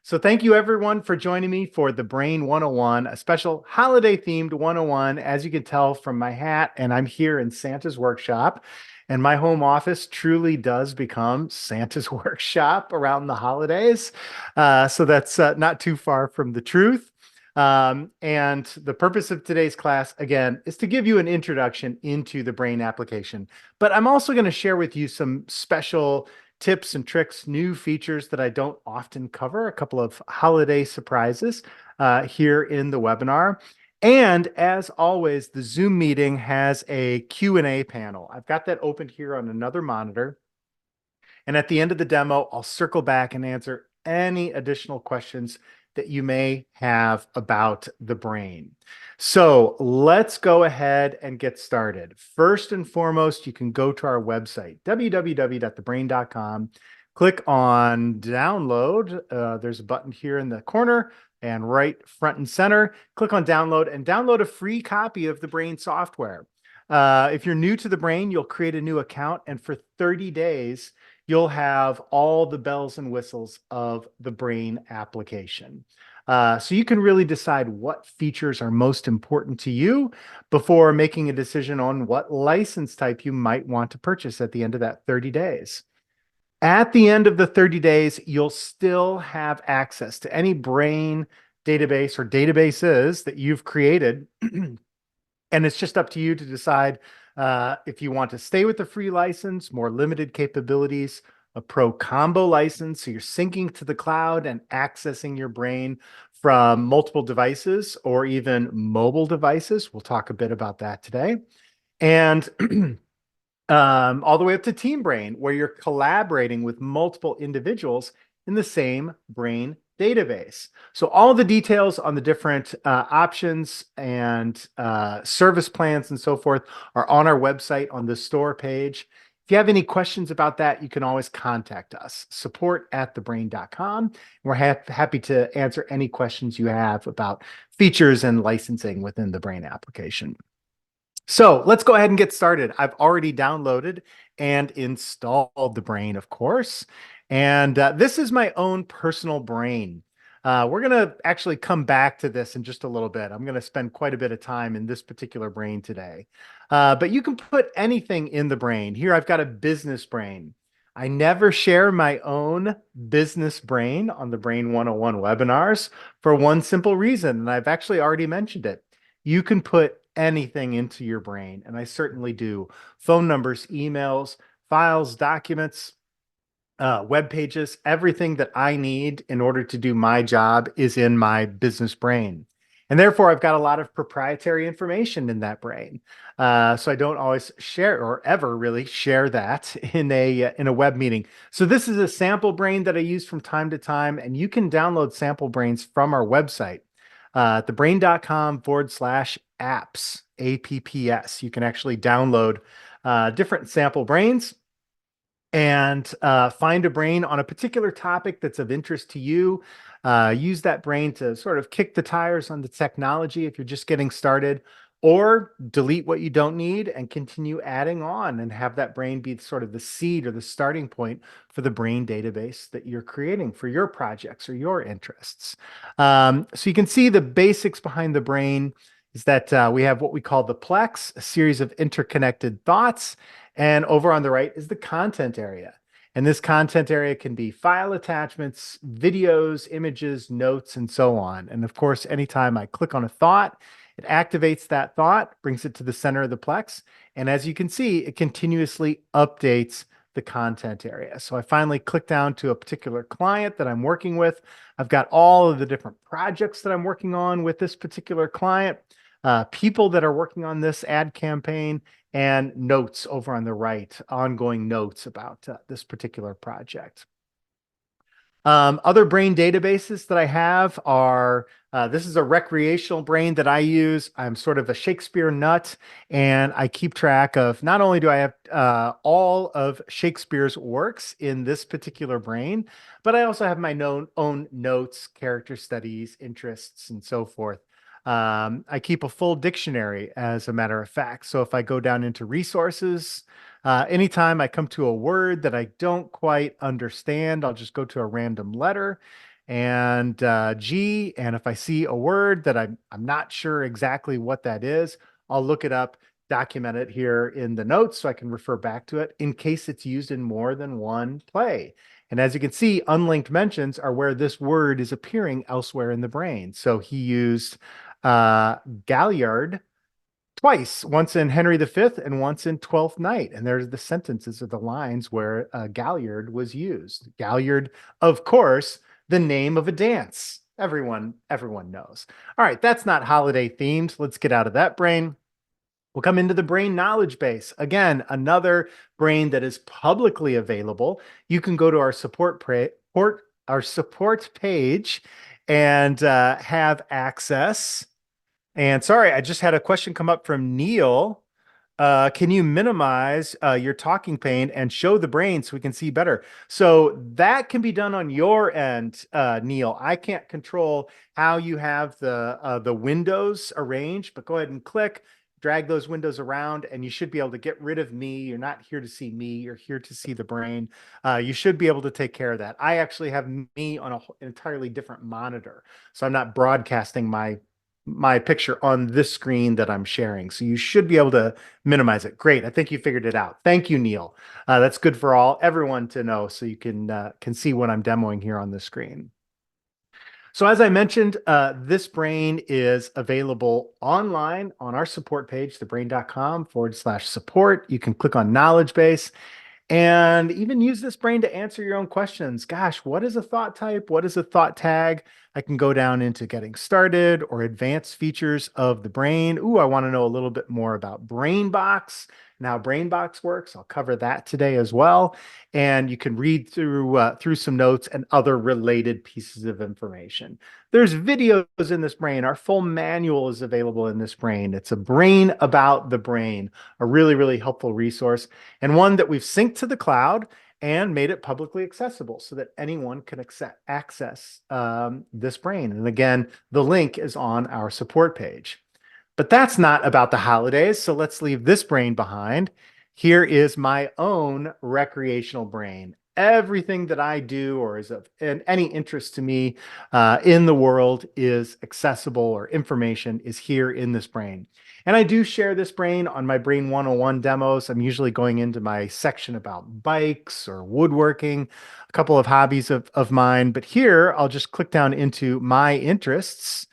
So thank you everyone for joining me for the Brain 101, a special holiday themed 101. As you can tell from my hat, and I'm here in Santa's workshop, and my home office truly does become Santa's workshop around the holidays. So that's not too far from the truth. And the purpose of today's class, again, is to give you an introduction into the brain application. But I'm also going to share with you some special tips and tricks, new features that I don't often cover, a couple of holiday surprises here in the webinar. And as always, the Zoom meeting has a Q&A panel. I've got that open here on another monitor. And at the end of the demo, I'll circle back and answer any additional questions that you may have about the brain. So let's go ahead and get started. First and foremost, you can go to our website, www.thebrain.com, click on download. There's a button here in the corner and right front and center. Click on download and download a free copy of the Brain software. If you're new to the Brain, you'll create a new account, and for 30 days, you'll have all the bells and whistles of the Brain application. So you can really decide what features are most important to you before making a decision on what license type you might want to purchase at the end of that 30 days. At the end of the 30 days, you'll still have access to any Brain database or databases that you've created. And it's just up to you to decide if you want to stay with the free license, more limited capabilities, a pro combo license, so you're syncing to the cloud and accessing your brain from multiple devices or even mobile devices. We'll talk a bit about that today. And all the way up to Team Brain, where you're collaborating with multiple individuals in the same brain database. So all the details on the different options and service plans and so forth are on our website on the store page. If you have any questions about that, you can always contact us, support@thebrain.com. We're happy to answer any questions you have about features and licensing within the Brain application. So let's go ahead and get started. I've already downloaded and installed the Brain, of course. And this is my own personal brain. We're going to actually come back to this in just a little bit. I'm going to spend quite a bit of time in this particular brain today. But you can put anything in the brain. Here I've got a business brain. I never share my own business brain on the Brain 101 webinars for one simple reason, and I've actually already mentioned it. You can put anything into your brain, and I certainly do. Phone numbers, emails, files, documents, web pages, everything that I need in order to do my job is in my business brain. And therefore, I've got a lot of proprietary information in that brain. So I don't always share or ever really share that in a web meeting. So this is a sample brain that I use from time to time, and you can download sample brains from our website, thebrain.com/apps, APPS. You can actually download different sample brains and find a brain on a particular topic that's of interest to you. Use that brain to sort of kick the tires on the technology if you're just getting started, or delete what you don't need and continue adding on and have that brain be sort of the seed or the starting point for the brain database that you're creating for your projects or your interests. So you can see the basics behind the brain is that we have what we call the plex, a series of interconnected thoughts. And over on the right is the content area. And this content area can be file attachments, videos, images, notes, and so on. And of course, anytime I click on a thought, it activates that thought, brings it to the center of the plex. And as you can see, it continuously updates the content area. So I finally click down to a particular client that I'm working with. I've got all of the different projects that I'm working on with this particular client, people that are working on this ad campaign, and notes over on the right, ongoing notes about this particular project. Other brain databases that I have are, this is a recreational brain that I use. I'm sort of a Shakespeare nut, and I keep track of, not only do I have all of Shakespeare's works in this particular brain, but I also have my own notes, character studies, interests, and so forth. I keep a full dictionary, as a matter of fact. So if I go down into resources, anytime I come to a word that I don't quite understand, I'll just go to a random letter and G. And if I see a word that I'm not sure exactly what that is, I'll look it up, document it here in the notes so I can refer back to it in case it's used in more than one play. And as you can see, unlinked mentions are where this word is appearing elsewhere in the brain. So he used Galliard twice, once in Henry V and once in Twelfth Night. And there's the sentences or the lines where Galliard was used. Galliard, of course, the name of a dance. Everyone knows. All right, that's not holiday themed. Let's get out of that brain. We'll come into the brain knowledge base. Again, another brain that is publicly available. You can go to our support page and have access. And sorry, I just had a question come up from Neil. Can you minimize your talking pane and show the brain so we can see better? So that can be done on your end, Neil. I can't control how you have the windows arranged, but go ahead and click, drag those windows around, and you should be able to get rid of me. You're not here to see me. You're here to see the brain. You should be able to take care of that. I actually have me on an entirely different monitor, so I'm not broadcasting my picture on this screen that I'm sharing. So you should be able to minimize it. Great. I think you figured it out. Thank you, Neil. That's good for everyone to know so you can see what I'm demoing here on the screen. So as I mentioned, this brain is available online on our support page, thebrain.com/support. You can click on knowledge base and even use this brain to answer your own questions. Gosh, what is a thought type? What is a thought tag? I can go down into getting started or advanced features of the brain. Ooh, I want to know a little bit more about BrainBox and how BrainBox works. I'll cover that today as well. And you can read through some notes and other related pieces of information. There's videos in this brain. Our full manual is available in this brain. It's a brain about the brain, a really, really helpful resource, and one that we've synced to the cloud and made it publicly accessible so that anyone can access this brain. And again, the link is on our support page. But that's not about the holidays, so let's leave this brain behind. Here is my own recreational brain. Everything that I do or is of any interest to me in the world is accessible, or information is here in this brain. And I do share this brain on my Brain 101 demos. I'm usually going into my section about bikes or woodworking, a couple of hobbies of mine. But here, I'll just click down into my interests.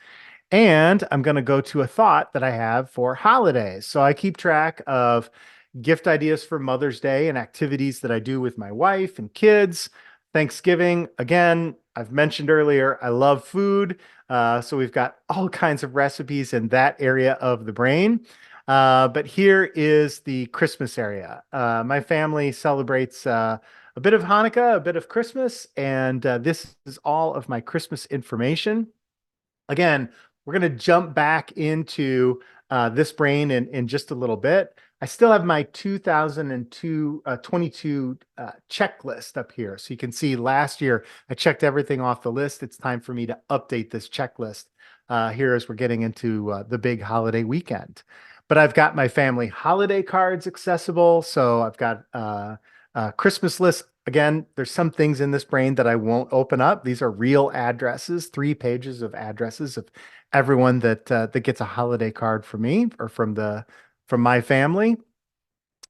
And I'm going to go to a thought that I have for holidays. So I keep track of gift ideas for Mother's Day and activities that I do with my wife and kids. Thanksgiving, again, I've mentioned earlier, I love food. So we've got all kinds of recipes in that area of the brain. But here is the Christmas area. My family celebrates a bit of Hanukkah, a bit of Christmas, and this is all of my Christmas information. Again, we're going to jump back into this brain in just a little bit. I still have my 2022 checklist up here. So you can see last year I checked everything off the list. It's time for me to update this checklist here as we're getting into the big holiday weekend. But I've got my family holiday cards accessible. So I've got Christmas list. Again, there's some things in this brain that I won't open up. These are real addresses, 3 pages of addresses of everyone that gets a holiday card from me or from my family.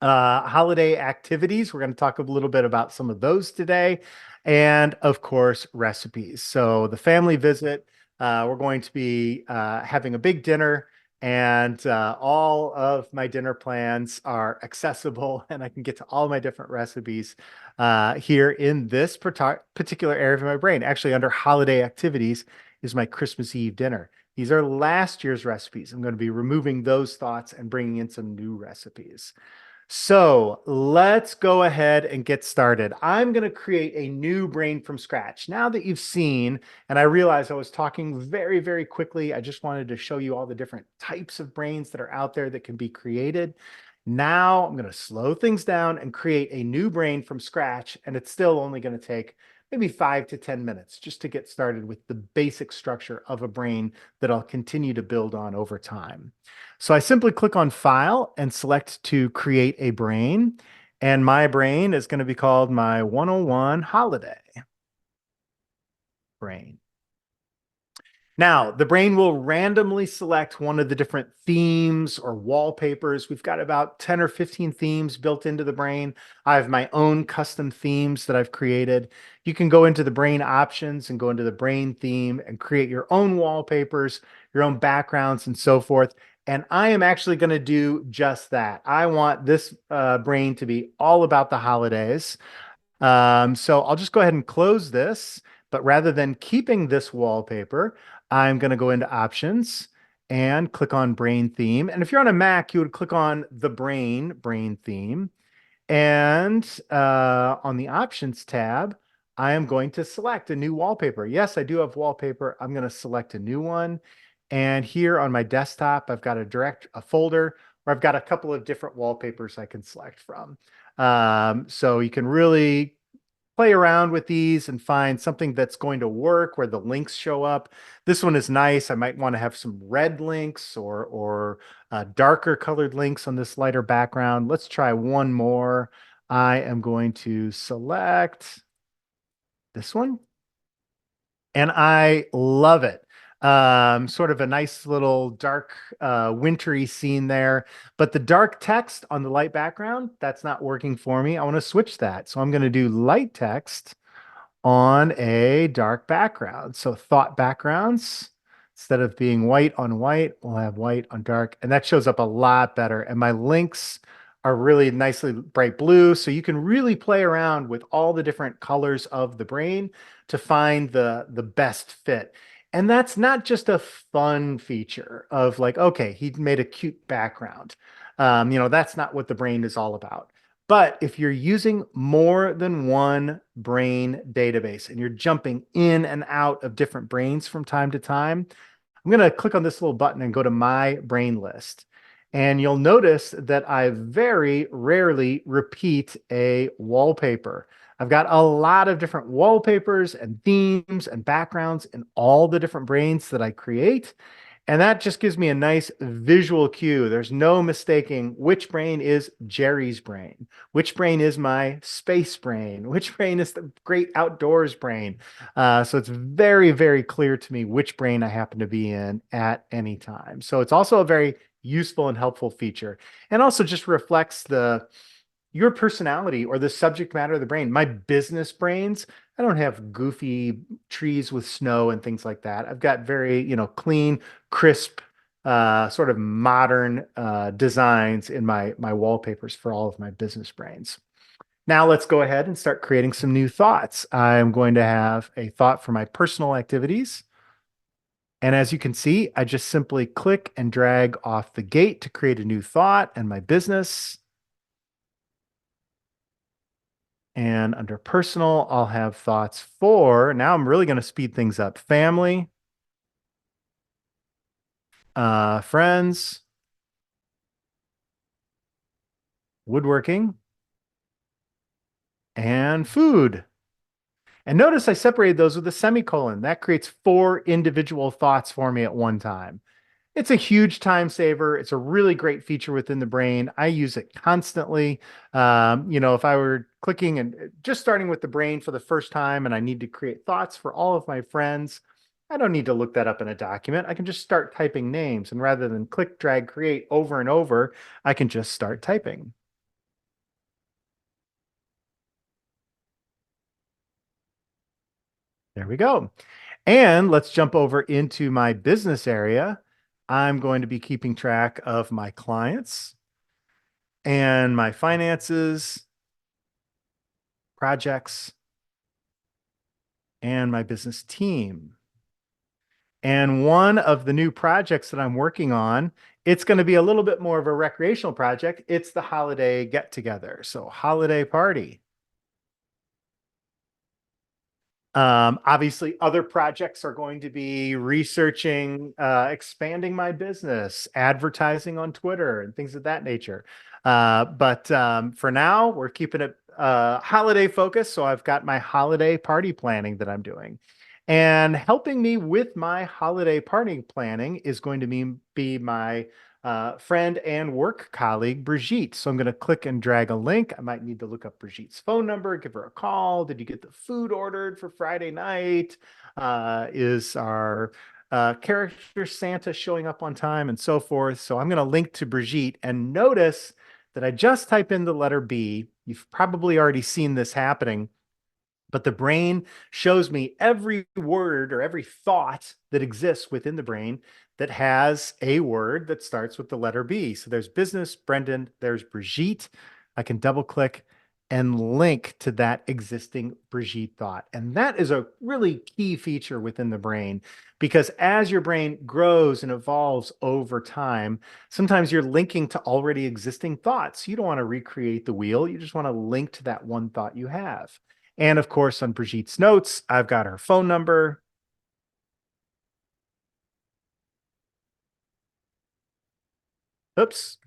Holiday activities. We're going to talk a little bit about some of those today. And of course, recipes. So the family visit, we're going to be having a big dinner, and all of my dinner plans are accessible, and I can get to all my different recipes here in this particular area of my brain. Actually, under holiday activities is my Christmas Eve dinner. These are last year's recipes. I'm going to be removing those thoughts and bringing in some new recipes. So let's go ahead and get started. I'm going to create a new brain from scratch. Now that you've seen, and I realized I was talking very, very quickly, I just wanted to show you all the different types of brains that are out there that can be created. Now I'm going to slow things down and create a new brain from scratch, and it's still only going to take maybe 5 to 10 minutes just to get started with the basic structure of a brain that I'll continue to build on over time. So I simply click on File and select to create a brain. And my brain is going to be called my 101 Holiday. brain. Now, the brain will randomly select one of the different themes or wallpapers. We've got about 10 or 15 themes built into the brain. I have my own custom themes that I've created. You can go into the brain options and go into the brain theme and create your own wallpapers, your own backgrounds, and so forth. And I am actually going to do just that. I want this brain to be all about the holidays. So I'll just go ahead and close this, but rather than keeping this wallpaper, I'm going to go into options and click on brain theme. And if you're on a Mac, you would click on the brain theme. And on the options tab, I am going to select a new wallpaper. Yes, I do have wallpaper. I'm going to select a new one. And here on my desktop, I've got a folder where I've got a couple of different wallpapers I can select from. So you can really play around with these and find something that's going to work where the links show up. This one is nice. I might want to have some red links or darker colored links on this lighter background. Let's try one more. I am going to select this one, and I love it. Sort of a nice little dark, wintry scene there. But the dark text on the light background, that's not working for me. I want to switch that. So I'm going to do light text on a dark background. So thought backgrounds, instead of being white on white, we'll have white on dark. And that shows up a lot better. And my links are really nicely bright blue. So you can really play around with all the different colors of the brain to find the best fit. And that's not just a fun feature of like, okay, he made a cute background. That's not what the brain is all about. But if you're using more than one brain database and you're jumping in and out of different brains from time to time, I'm going to click on this little button and go to my brain list. And you'll notice that I very rarely repeat a wallpaper. I've got a lot of different wallpapers and themes and backgrounds in all the different brains that I create. And that just gives me a nice visual cue. There's no mistaking which brain is Jerry's brain, which brain is my space brain, which brain is the great outdoors brain. So it's very, very clear to me which brain I happen to be in at any time. So it's also a very useful and helpful feature, and also just reflects your personality or the subject matter of the brain. My business brains, I don't have goofy trees with snow and things like that. I've got very, clean, crisp, sort of modern designs in my wallpapers for all of my business brains. Now let's go ahead and start creating some new thoughts. I'm going to have a thought for my personal activities. And as you can see, I just simply click and drag off the gate to create a new thought and my business. And under personal, I'll have thoughts for, now I'm really going to speed things up, family, friends, woodworking, and food. And notice I separated those with a semicolon. That creates 4 individual thoughts for me at one time. It's a huge time saver. It's a really great feature within the brain. I use it constantly. If I were clicking and just starting with the brain for the first time and I need to create thoughts for all of my friends, I don't need to look that up in a document. I can just start typing names. And rather than click, drag, create over and over, I can just start typing. There we go. And let's jump over into my business area. I'm going to be keeping track of my clients and my finances, projects, and my business team. And one of the new projects that I'm working on, it's going to be a little bit more of a recreational project. It's the holiday get together. So holiday party. Obviously, other projects are going to be researching, expanding my business, advertising on Twitter, and things of that nature. But for now, we're keeping it holiday focused. So I've got my holiday party planning that I'm doing. And helping me with my holiday party planning is going to be my friend and work colleague, Brigitte. So I'm going to click and drag a link. I might need to look up Brigitte's phone number, give her a call. Did you get the food ordered for Friday night? Is our character Santa showing up on time and so forth? So I'm going to link to Brigitte and notice that I just type in the letter B. You've probably already seen this happening, but the brain shows me every word or every thought that exists within the brain that has a word that starts with the letter B. So there's business, Brendan, there's Brigitte. I can double click and link to that existing Brigitte thought. And that is a really key feature within the brain because as your brain grows and evolves over time, sometimes you're linking to already existing thoughts. You don't want to recreate the wheel. You just want to link to that one thought you have. And of course, on Brigitte's notes, I've got her phone number. Oops.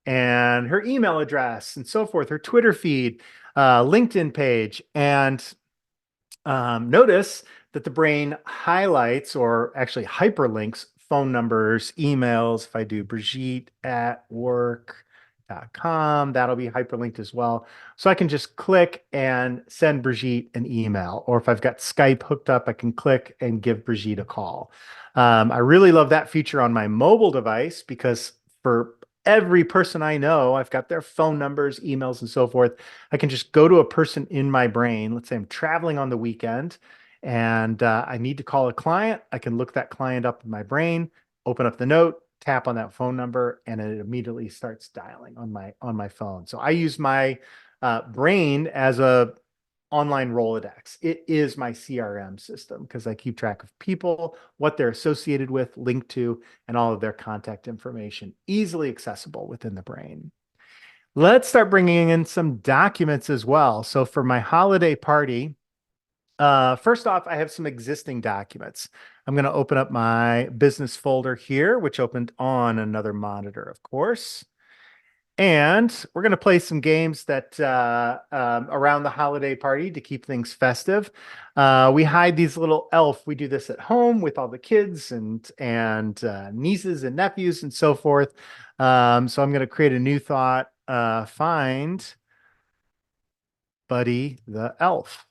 And her email address and so forth, her Twitter feed, LinkedIn page. And notice that the brain highlights or actually hyperlinks phone numbers, emails. If I do Brigitte@work.com, that'll be hyperlinked as well. So I can just click and send Brigitte an email. Or if I've got Skype hooked up, I can click and give Brigitte a call. I really love that feature on my mobile device because for every person I know, I've got their phone numbers, emails, and so forth. I can just go to a person in my brain. Let's say I'm traveling on the weekend and I need to call a client. I can look that client up in my brain, open up the note, tap on that phone number, and it immediately starts dialing on my phone. So I use my brain as a online Rolodex. It is my CRM system because I keep track of people, what they're associated with, linked to, and all of their contact information easily accessible within the brain. Let's start bringing in some documents as well. So for my holiday party, first off, I have some existing documents. I'm going to open up my business folder here, which opened on another monitor, of course. And we're going to play some games that around the holiday party to keep things festive. We hide these little elf. We do this at home with all the kids and nieces and nephews and so forth. So I'm going to create a new thought. Find Buddy the Elf.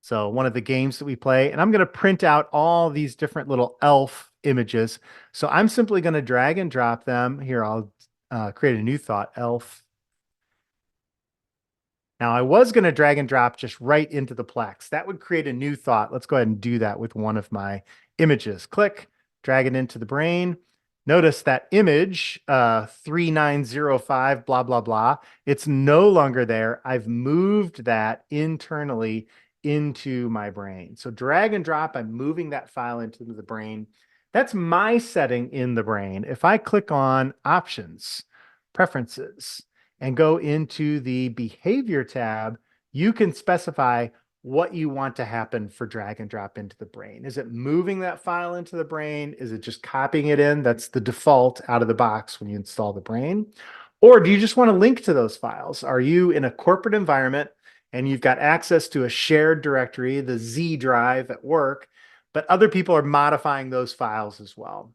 So one of the games that we play, and I'm going to print out all these different little elf images. So I'm simply going to drag and drop them. Here, I'll create a new thought, elf. Now I was going to drag and drop just right into the Plex. That would create a new thought. Let's go ahead and do that with one of my images. Click, drag it into the brain. Notice that image, 3905, blah, blah, blah. It's no longer there. I've moved that internally into my brain. So drag and drop, I'm moving that file into the brain. That's my setting in the brain. If I click on Options, Preferences, and go into the Behavior tab, you can specify what you want to happen for drag and drop into the brain. Is it moving that file into the brain? Is it just copying it in? That's the default out of the box when you install the brain. Or do you just want to link to those files? Are you in a corporate environment and you've got access to a shared directory, the Z drive at work, but other people are modifying those files as well?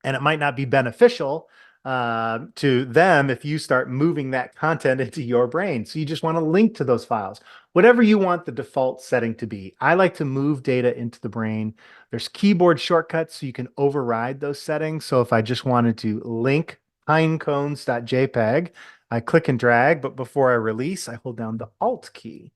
And it might not be beneficial to them if you start moving that content into your brain. So you just want to link to those files, whatever you want the default setting to be. I like to move data into the brain. There's keyboard shortcuts so you can override those settings. So if I just wanted to link pinecones.jpg, I click and drag, but before I release, I hold down the Alt key.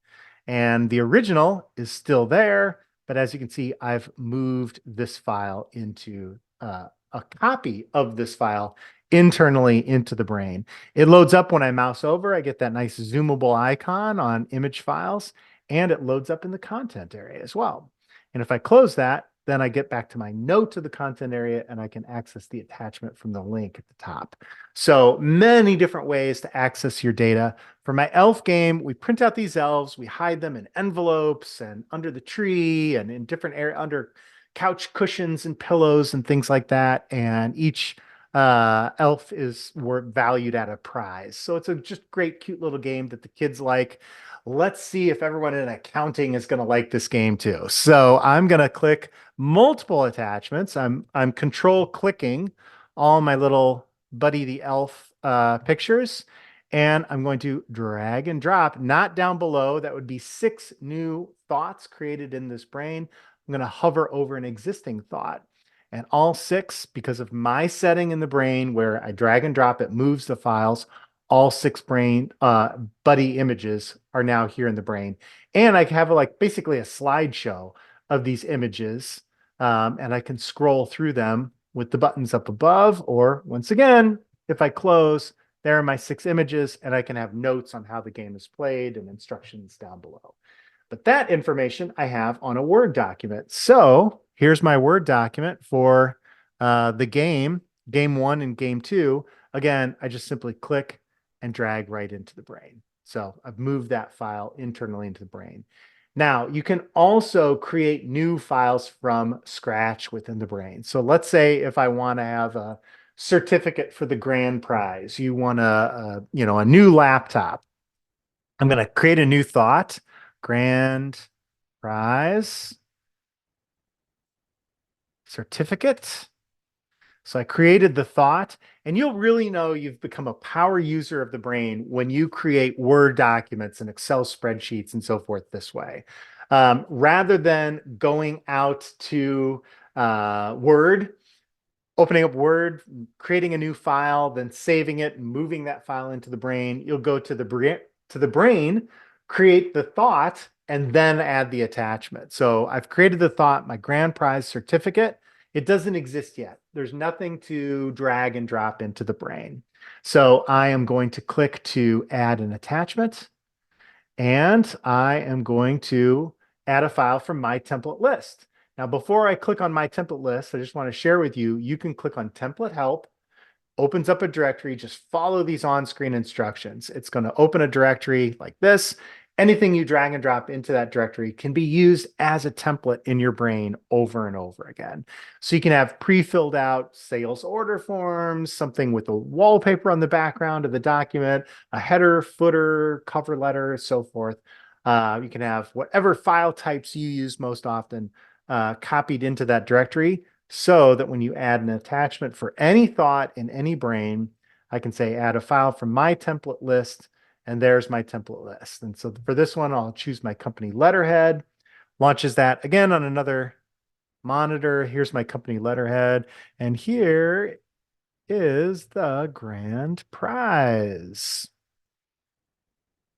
And the original is still there, but as you can see, I've moved this file into a copy of this file internally into the brain. It loads up when I mouse over. I get that nice zoomable icon on image files, and it loads up in the content area as well. And if I close that, then I get back to my note of the content area and I can access the attachment from the link at the top. So many different ways to access your data. For my elf game, we print out these elves, we hide them in envelopes and under the tree and in different areas under couch cushions and pillows and things like that. And each elf is valued at a prize. So it's a just great, cute little game that the kids like. Let's see if everyone in accounting is going to like this game too. So I'm going to click multiple attachments. I'm control clicking all my little Buddy the Elf pictures. And I'm going to drag and drop, not down below. That would be 6 new thoughts created in this brain. I'm going to hover over an existing thought. And all 6, because of my setting in the brain where I drag and drop, it moves the files. All 6 brain Buddy images are now here in the brain. And I have like basically a slideshow of these images. And I can scroll through them with the buttons up above, or once again, if I close, there are my 6 images, and I can have notes on how the game is played and instructions down below. But that information I have on a Word document. So here's my Word document for the game 1 and game 2. Again, I just simply click and drag right into the brain. So I've moved that file internally into the brain. Now, you can also create new files from scratch within the brain. So let's say if I want to have a certificate for the grand prize, you want a new laptop. I'm going to create a new thought, grand prize certificate. So I created the thought, and you'll really know you've become a power user of the brain when you create Word documents and Excel spreadsheets and so forth this way. Rather than going out to Word, opening up Word, creating a new file, then saving it and moving that file into the brain, you'll go to the brain, create the thought, and then add the attachment. So I've created the thought, my grand prize certificate. It doesn't exist yet. There's nothing to drag and drop into the brain. So I am going to click to add an attachment, and I am going to add a file from my template list. Now, before I click on my template list, I just want to share with you, you can click on template help, opens up a directory, just follow these on-screen instructions. It's going to open a directory like this. Anything you drag and drop into that directory can be used as a template in your brain over and over again. So you can have pre-filled out sales order forms, something with a wallpaper on the background of the document, a header, footer, cover letter, so forth. You can have whatever file types you use most often copied into that directory, so that when you add an attachment for any thought in any brain, I can say add a file from my template list, and there's my template list. And so for this one, I'll choose my company letterhead, launches that again on another monitor. Here's my company letterhead, and here is the grand prize.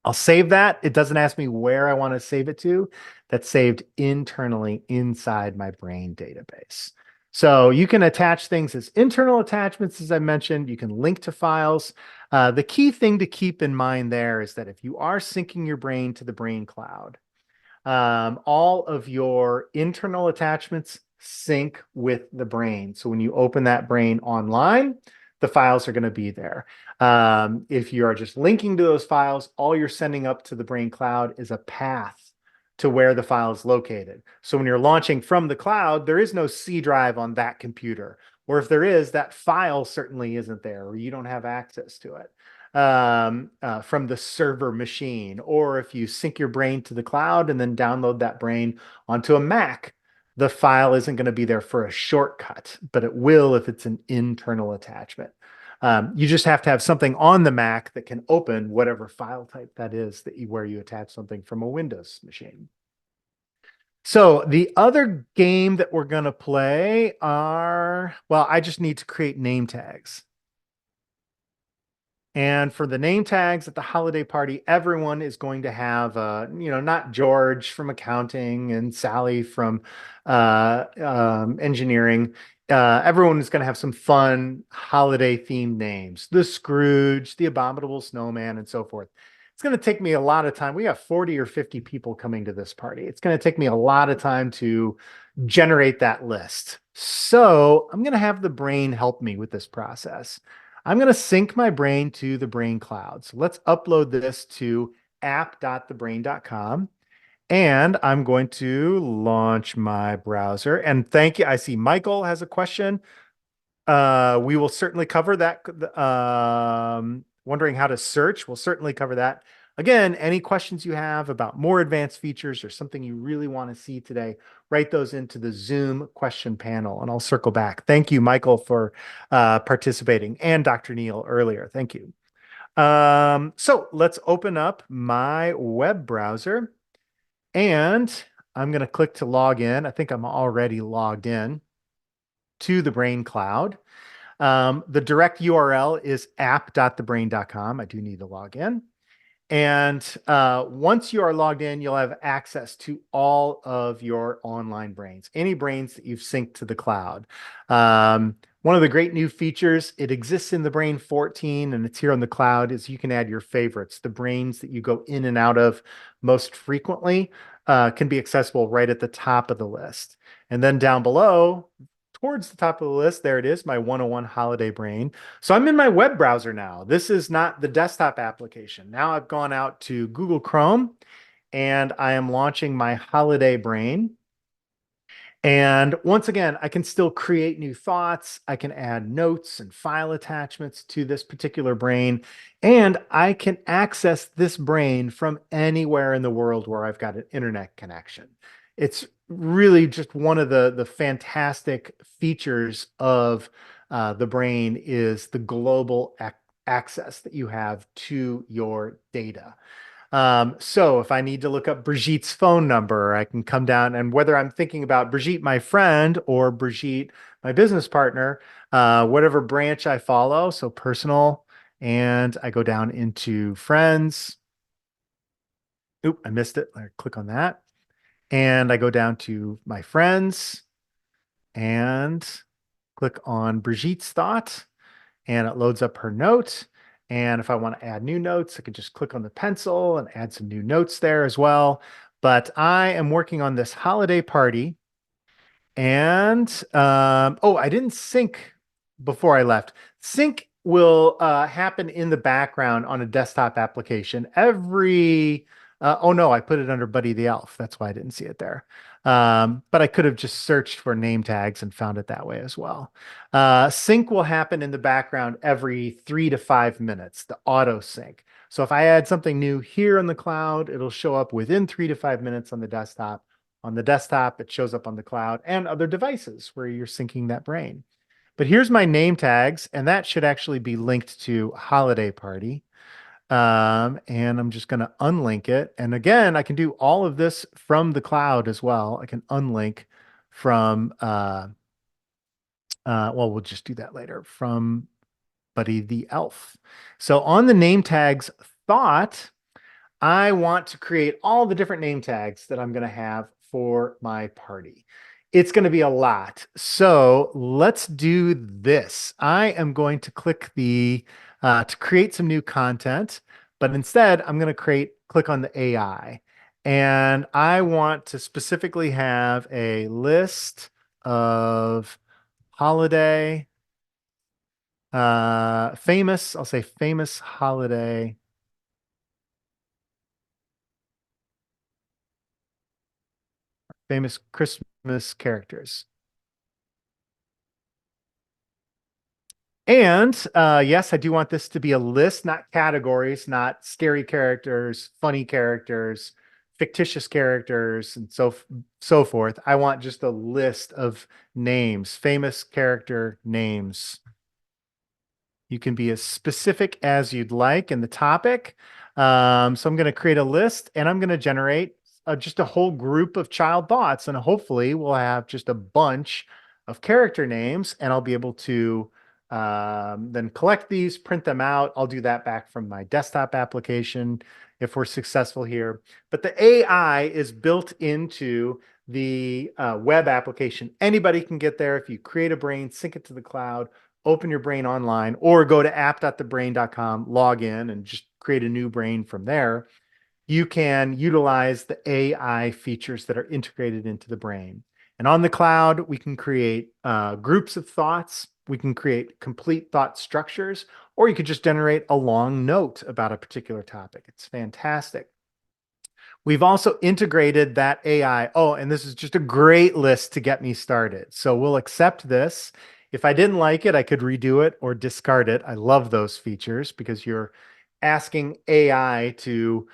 I'll save that. It doesn't ask me where I want to save it to. That's saved internally inside my brain database. So you can attach things as internal attachments, as I mentioned. You can link to files. The key thing to keep in mind there is that if you are syncing your brain to the brain cloud, all of your internal attachments sync with the brain. So when you open that brain online, the files are going to be there. If you are just linking to those files, all you're sending up to the brain cloud is a path to where the file is located. So when you're launching from the cloud, there is no C drive on that computer. Or if there is, that file certainly isn't there, or you don't have access to it from the server machine. Or if you sync your brain to the cloud and then download that brain onto a Mac, the file isn't going to be there for a shortcut, but it will if it's an internal attachment. You just have to have something on the Mac that can open whatever file type that is where you attach something from a Windows machine. So the other game that we're going to play well, I just need to create name tags. And for the name tags at the holiday party, everyone is going to have, not George from accounting and Sally from engineering. Everyone is going to have some fun holiday themed names. The Scrooge, the Abominable Snowman, and so forth. It's going to take me a lot of time. We have 40 or 50 people coming to this party. It's going to take me a lot of time to generate that list. So I'm going to have the brain help me with this process. I'm going to sync my brain to the brain cloud. So let's upload this to app.thebrain.com. And I'm going to launch my browser. And thank you. I see Michael has a question. We will certainly cover that. Wondering how to search. We'll certainly cover that. Again, any questions you have about more advanced features or something you really want to see today, write those into the Zoom question panel and I'll circle back. Thank you, Michael, for participating, and Dr. Neal earlier. Thank you. So let's open up my web browser and I'm going to click to log in. I think I'm already logged in to the Brain Cloud. The direct URL is app.thebrain.com. I do need to log in. And once you are logged in, you'll have access to all of your online brains, any brains that you've synced to the cloud. One of the great new features, it exists in the Brain 14 and it's here on the cloud, is you can add your favorites. The brains that you go in and out of most frequently can be accessible right at the top of the list. And then down below, towards the top of the list, there it is, my 101 holiday brain. So I'm in my web browser now. This is not the desktop application. Now I've gone out to Google Chrome and I am launching my holiday brain. And once again, I can still create new thoughts. I can add notes and file attachments to this particular brain. And I can access this brain from anywhere in the world where I've got an internet connection. It's really just one of the fantastic features of the brain is the global access that you have to your data. So if I need to look up Brigitte's phone number, I can come down, and whether I'm thinking about Brigitte, my friend, or Brigitte, my business partner, whatever branch I follow, so personal, and I go down into friends. Oop, I missed it. I click on that. And I go down to my friends and click on Brigitte's thought, and it loads up her note. And if I want to add new notes, I can just click on the pencil and add some new notes there as well. But I am working on this holiday party. And oh, I didn't sync before I left. Sync will happen in the background on a desktop application oh no, I put it under Buddy the Elf. That's why I didn't see it there. But I could have just searched for name tags and found it that way as well. Sync will happen in the background every 3 to 5 minutes, the auto sync. So if I add something new here in the cloud, it'll show up within 3 to 5 minutes on the desktop. On the desktop, it shows up on the cloud and other devices where you're syncing that brain. But here's my name tags, and that should actually be linked to Holiday Party. And I'm just going to unlink it. And again, I can do all of this from the cloud as well. I can unlink from, well, we'll just do that later, from Buddy the Elf. So on the name tags thought, I want to create all the different name tags that I'm going to have for my party. It's going to be a lot. So let's do this. I am going to click to create some new content, but instead I'm going to click on the AI. And I want to specifically have a list of holiday, I'll say famous holiday famous Christmas characters. And yes, I do want this to be a list, not categories, not scary characters, funny characters, fictitious characters, and so forth. I want just a list of names, famous character names. You can be as specific as you'd like in the topic. So I'm going to create a list and I'm going to generate just a whole group of child thoughts. And hopefully we'll have just a bunch of character names and I'll be able to then collect these, print them out. I'll do that back from my desktop application if we're successful here. But the AI is built into the web application. Anybody can get there. If you create a brain, sync it to the cloud, open your brain online, or go to app.thebrain.com, log in, and just create a new brain from there. You can utilize the AI features that are integrated into the brain. And on the cloud, we can create groups of thoughts. We can create complete thought structures, or you could just generate a long note about a particular topic. It's fantastic. We've also integrated that AI. Oh, and this is just a great list to get me started. So we'll accept this. If I didn't like it, I could redo it or discard it. I love those features because you're asking AI to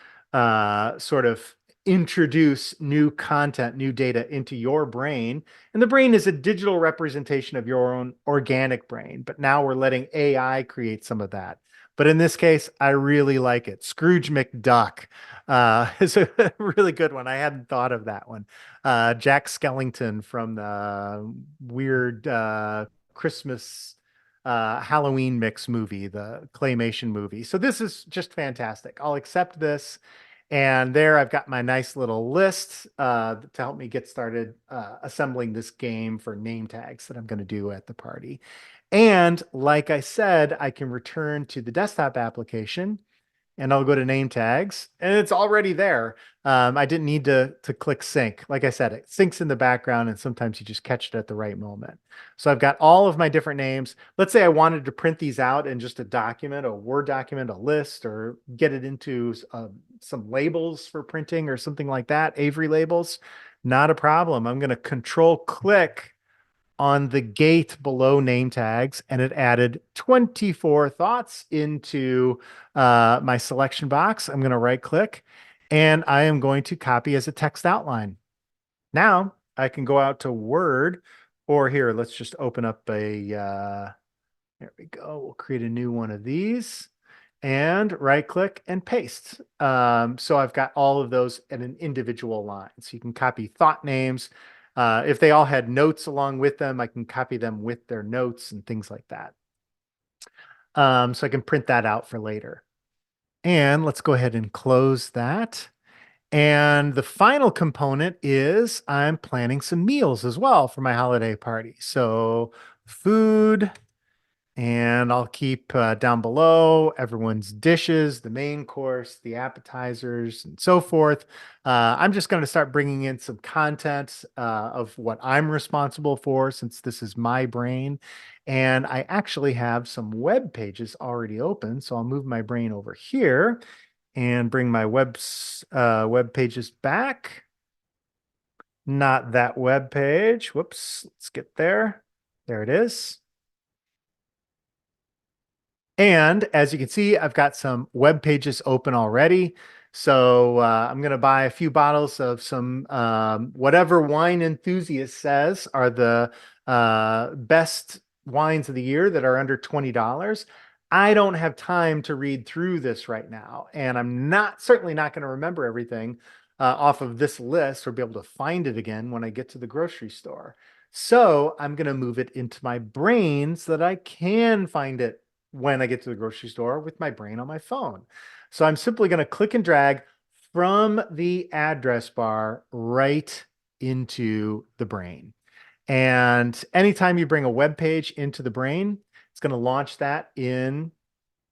sort of introduce new content, new data into your brain. And the brain is a digital representation of your own organic brain. But now we're letting AI create some of that. But in this case, I really like it. Scrooge McDuck is a really good one. I hadn't thought of that one. Jack Skellington from the weird Christmas Halloween mix movie, the claymation movie. So this is just fantastic. I'll accept this. And there I've got my nice little list to help me get started assembling this game for name tags that I'm going to do at the party. And like I said, I can return to the desktop application and I'll go to name tags and it's already there. I didn't need to click sync. Like I said, it syncs in the background and sometimes you just catch it at the right moment. So I've got all of my different names. Let's say I wanted to print these out in just a document, a Word document, a list, or get it into some labels for printing or something like that, Avery labels. Not a problem. I'm going to control click on the gate below name tags, and it added 24 thoughts into my selection box. I'm going to right click and I am going to copy as a text outline. Now I can go out to Word, or here, let's just open up there we go. We'll create a new one of these and right click and paste. So I've got all of those in an individual line. So you can copy thought names. If they all had notes along with them, I can copy them with their notes and things like that. So I can print that out for later. And let's go ahead and close that. And the final component is I'm planning some meals as well for my holiday party. So food, and I'll keep down below everyone's dishes, the main course, the appetizers, and so forth. I'm just going to start bringing in some content of what I'm responsible for since this is my brain. And I actually have some web pages already open. So I'll move my brain over here and bring my web pages back. Not that web page. Whoops, let's get there. There it is. And as you can see, I've got some web pages open already. So I'm going to buy a few bottles of some whatever wine enthusiast says are the best wines of the year that are under $20. I don't have time to read through this right now, and I'm certainly not going to remember everything off of this list or be able to find it again when I get to the grocery store. So I'm going to move it into my brain so that I can find it when I get to the grocery store with my brain on my phone. So I'm simply going to click and drag from the address bar right into the brain. And anytime you bring a web page into the brain, it's going to launch that in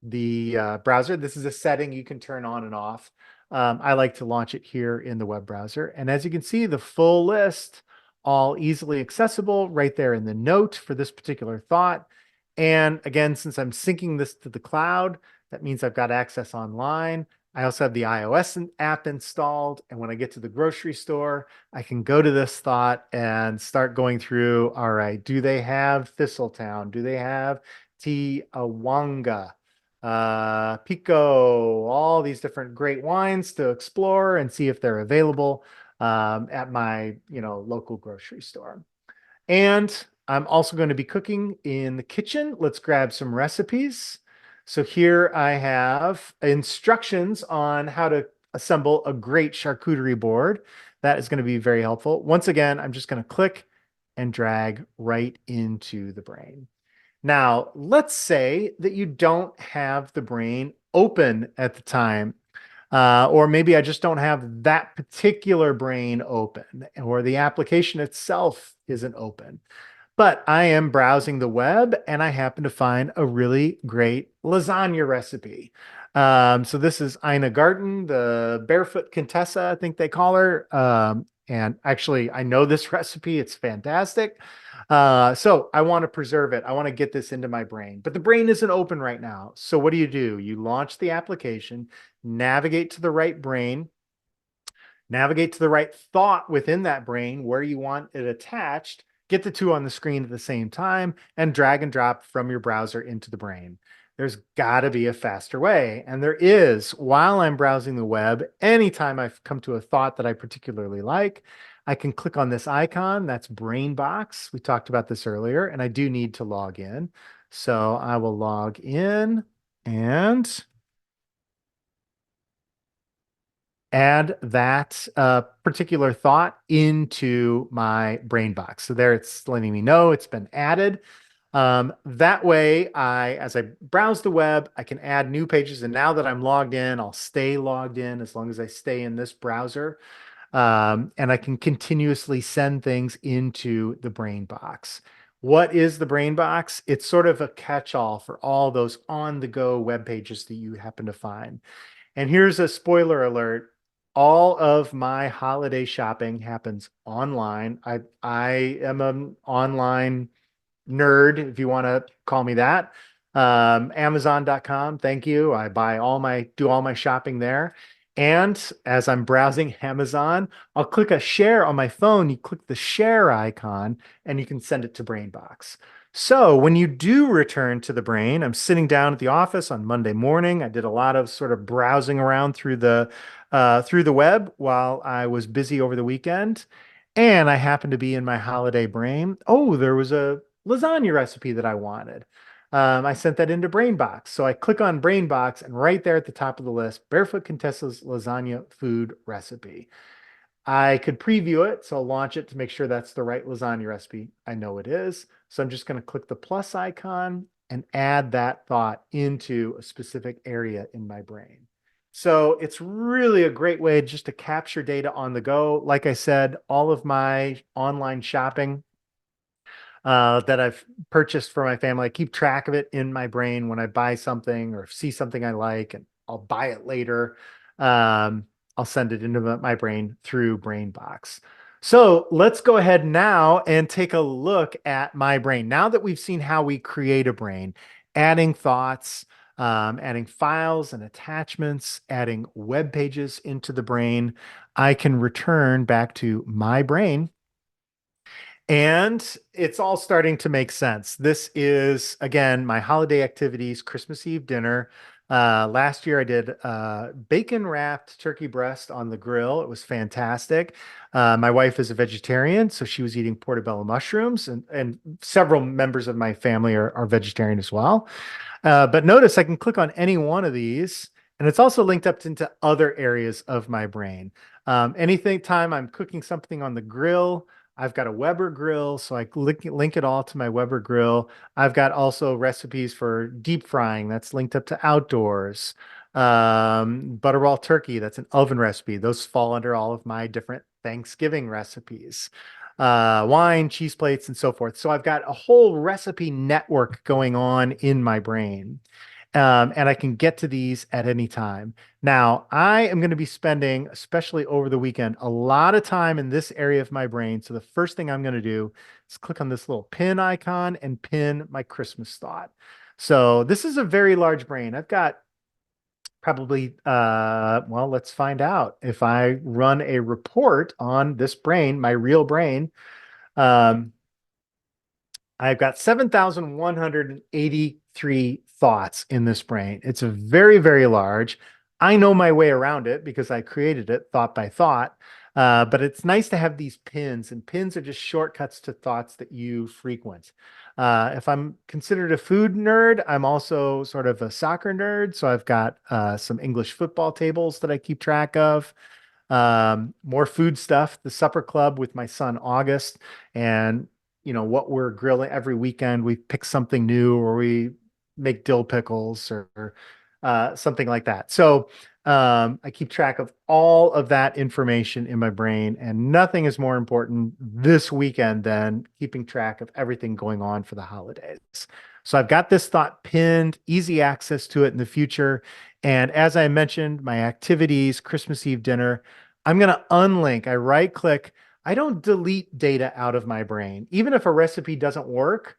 the browser. This is a setting you can turn on and off. I like to launch it here in the web browser. And as you can see, the full list, all easily accessible right there in the note for this particular thought. And again, since I'm syncing this to the cloud, that means I've got access online. I also have the iOS app installed. And when I get to the grocery store, I can go to this thought and start going through, all right, do they have Thistletown? Do they have Tiawanga? Pico, all these different great wines to explore and see if they're available at my, local grocery store. And I'm also going to be cooking in the kitchen. Let's grab some recipes. So here I have instructions on how to assemble a great charcuterie board. That is going to be very helpful. Once again, I'm just going to click and drag right into the brain. Now, let's say that you don't have the brain open at the time, or maybe I just don't have that particular brain open, or the application itself isn't open. But I am browsing the web and I happen to find a really great lasagna recipe. So this is Ina Garten, the Barefoot Contessa, I think they call her. And actually, I know this recipe. It's fantastic. So I want to preserve it. I want to get this into my brain, but the brain isn't open right now. So what do? You launch the application, navigate to the right brain, navigate to the right thought within that brain where you want it attached, get the two on the screen at the same time, and drag and drop from your browser into the brain. there's got to be a faster way. And there is. While I'm browsing the web, anytime I've come to a thought that I particularly like, I can click on this icon. That's Brainbox. We talked about this earlier, and I do need to log in. So I will log in and add that particular thought into my brain box. So there it's letting me know it's been added. That way, as I browse the web, I can add new pages. And now that I'm logged in, I'll stay logged in as long as I stay in this browser. And I can continuously send things into the brain box. What is the brain box? It's sort of a catch-all for all those on-the-go web pages that you happen to find. And here's a spoiler alert. All of my holiday shopping happens online. I am an online nerd, if you want to call me that. Amazon.com. Thank you. I do all my shopping there. And as I'm browsing Amazon, I'll click a share on my phone. You click the share icon and you can send it to Brainbox. So when you do return to the brain, I'm sitting down at the office on Monday morning. I did a lot of sort of browsing around through the web while I was busy over the weekend. And I happened to be in my holiday brain. Oh, there was a lasagna recipe that I wanted. I sent that into Brainbox. So I click on Brainbox, and right there at the top of the list, Barefoot Contessa's lasagna food recipe. I could preview it, so I'll launch it to make sure that's the right lasagna recipe. I know it is. So I'm just going to click the plus icon and add that thought into a specific area in my brain. So it's really a great way just to capture data on the go. Like I said, all of my online shopping that I've purchased for my family. I keep track of it in my brain when I buy something or see something I like, and I'll buy it later. Um, I'll send it into my brain through BrainBox. So let's go ahead now and take a look at my brain. Now that we've seen how we create a brain, adding thoughts, adding files and attachments, adding web pages into the brain, I can return back to my brain and it's all starting to make sense. This is, again, my holiday activities, Christmas Eve dinner. Last year I did bacon wrapped turkey breast on the grill. It was fantastic. My wife is a vegetarian, so she was eating portobello mushrooms, and several members of my family are vegetarian as well. But notice I can click on any one of these, and it's also linked up into other areas of my brain. Anything time I'm cooking something on the grill, I've got a Weber grill, so I link it all to my Weber grill. I've got also recipes for deep frying that's linked up to outdoors. Butterball turkey, that's an oven recipe. Those fall under all of my different Thanksgiving recipes. Wine, cheese plates, and so forth. So I've got a whole recipe network going on in my brain. And I can get to these at any time. Now, I am going to be spending, especially over the weekend, a lot of time in this area of my brain. So the first thing I'm going to do is click on this little pin icon and pin my Christmas thought. So this is a very large brain. I've got probably, well, let's find out. If I run a report on this brain, my real brain, um, I've got 7,183 thoughts in this brain. It's a very, very large. I know my way around it because I created it thought by thought. But it's nice to have these pins, and pins are just shortcuts to thoughts that you frequent. If I'm considered a food nerd, I'm also sort of a soccer nerd. So I've got some English football tables that I keep track of. More food stuff, the supper club with my son August, and what we're grilling every weekend. We pick something new, or we make dill pickles, or something like that. So I keep track of all of that information in my brain, and nothing is more important this weekend than keeping track of everything going on for the holidays. So I've got this thought pinned, easy access to it in the future. And as I mentioned, my activities, Christmas Eve dinner, I'm going to unlink. I right click. I don't delete data out of my brain. Even if a recipe doesn't work,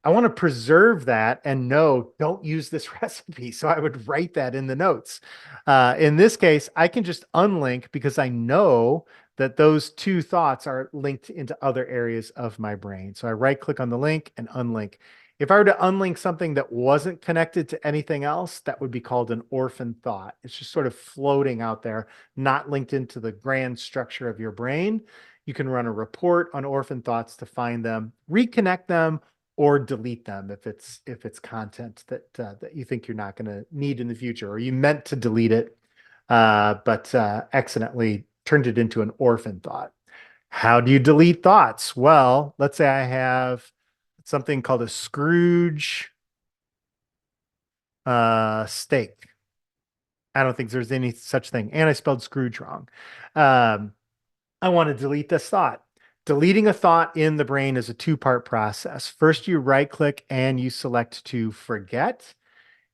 I want to preserve that and know, don't use this recipe. So I would write that in the notes. In this case, I can just unlink because I know that those two thoughts are linked into other areas of my brain. So I right click on the link and unlink. If I were to unlink something that wasn't connected to anything else, that would be called an orphan thought. It's just sort of floating out there, not linked into the grand structure of your brain. You can run a report on orphan thoughts to find them, reconnect them, or delete them if it's content that you think you're not going to need in the future, or you meant to delete it, but accidentally turned it into an orphan thought. How do you delete thoughts? Well, let's say I have something called a Scrooge steak. I don't think there's any such thing. And I spelled Scrooge wrong. Um, I want to delete this thought. Deleting a thought in the brain is a two-part process. First, you right click and you select to forget.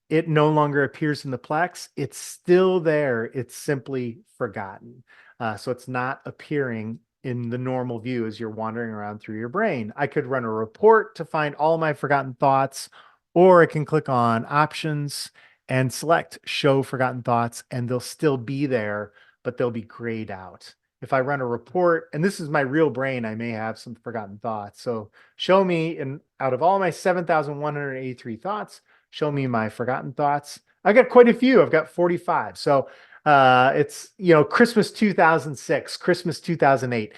It no longer appears in the Plex. It's still there. It's simply forgotten. So it's not appearing in the normal view as you're wandering around through your brain. I could run a report to find all my forgotten thoughts, or I can click on options and select show forgotten thoughts, and they'll still be there, but they'll be grayed out. If I run a report, and this is my real brain, I may have some forgotten thoughts. So show me, and out of all my 7,183 thoughts, show me my forgotten thoughts. I got quite a few. I've got 45. So it's, Christmas 2006, Christmas 2008,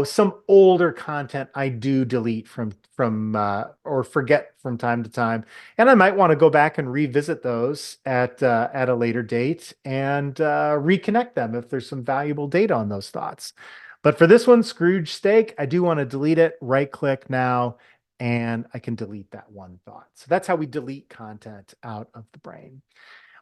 some older content I do delete from or forget from time to time. And I might want to go back and revisit those at a later date and reconnect them if there's some valuable data on those thoughts. But for this one, Scrooge Steak, I do want to delete it. Right click now, and I can delete that one thought. So that's how we delete content out of the brain.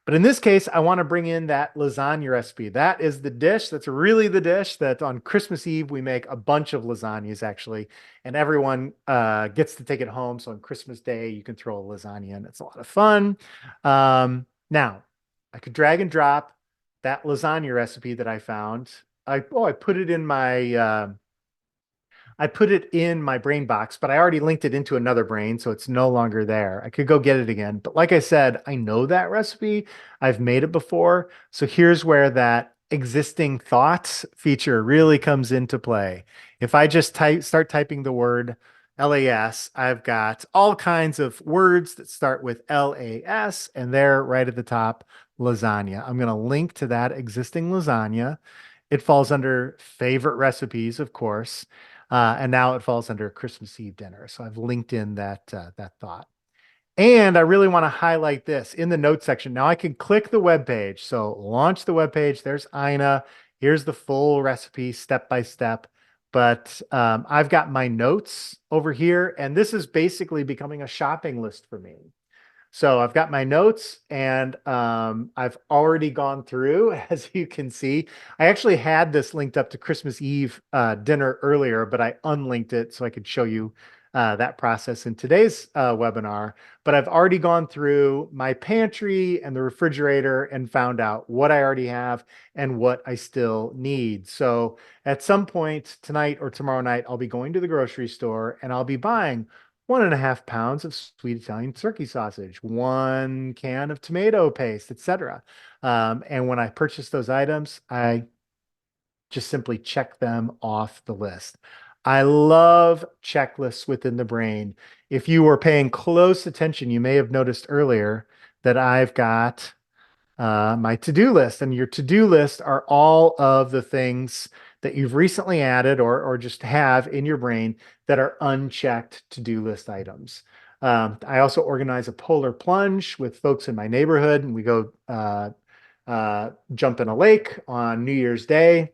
But in this case, I want to bring in that lasagna recipe. That is the dish. That's really the dish that on Christmas Eve, we make a bunch of lasagnas actually, and everyone gets to take it home. So on Christmas Day, you can throw a lasagna in. It's a lot of fun. Now, I could drag and drop that lasagna recipe that I found. I put it in my brain box, but I already linked it into another brain, so it's no longer there. I could go get it again. But like I said, I know that recipe. I've made it before. So here's where that existing thoughts feature really comes into play. If I just start typing the word LAS, I've got all kinds of words that start with LAS, and they're right at the top, lasagna. I'm going to link to that existing lasagna. It falls under favorite recipes, of course. And now it falls under Christmas Eve dinner. So I've linked in that thought. And I really want to highlight this in the notes section. Now I can click the web page. So launch the web page. There's Ina. Here's the full recipe step by step. But I've got my notes over here, and this is basically becoming a shopping list for me. So I've got my notes, and I've already gone through, as you can see. I actually had this linked up to Christmas Eve dinner earlier, but I unlinked it so I could show you that process in today's webinar. But I've already gone through my pantry and the refrigerator and found out what I already have and what I still need. So at some point tonight or tomorrow night, I'll be going to the grocery store and I'll be buying 1.5 pounds of sweet Italian turkey sausage, 1 can of tomato paste, etc. And when I purchase those items, I just simply check them off the list. I love checklists within the brain. If you were paying close attention, you may have noticed earlier that I've got my to-do list. And your to-do list are all of the things that you've recently added or just have in your brain that are unchecked to-do list items. I also organize a polar plunge with folks in my neighborhood, and we go jump in a lake on New Year's Day.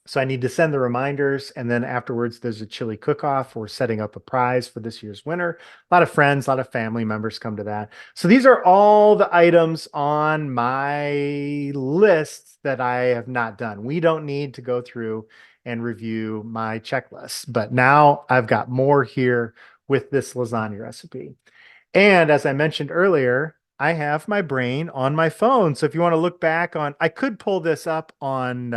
So I need to send the reminders, and then afterwards there's a chili cook-off. We're setting up a prize for this year's winner. A lot of friends, a lot of family members come to that. So these are all the items on my list that I have not done. We don't need to go through and review my checklist, but now I've got more here with this lasagna recipe. And as I mentioned earlier, I have my brain on my phone. So if you want to look back on, I could pull this up on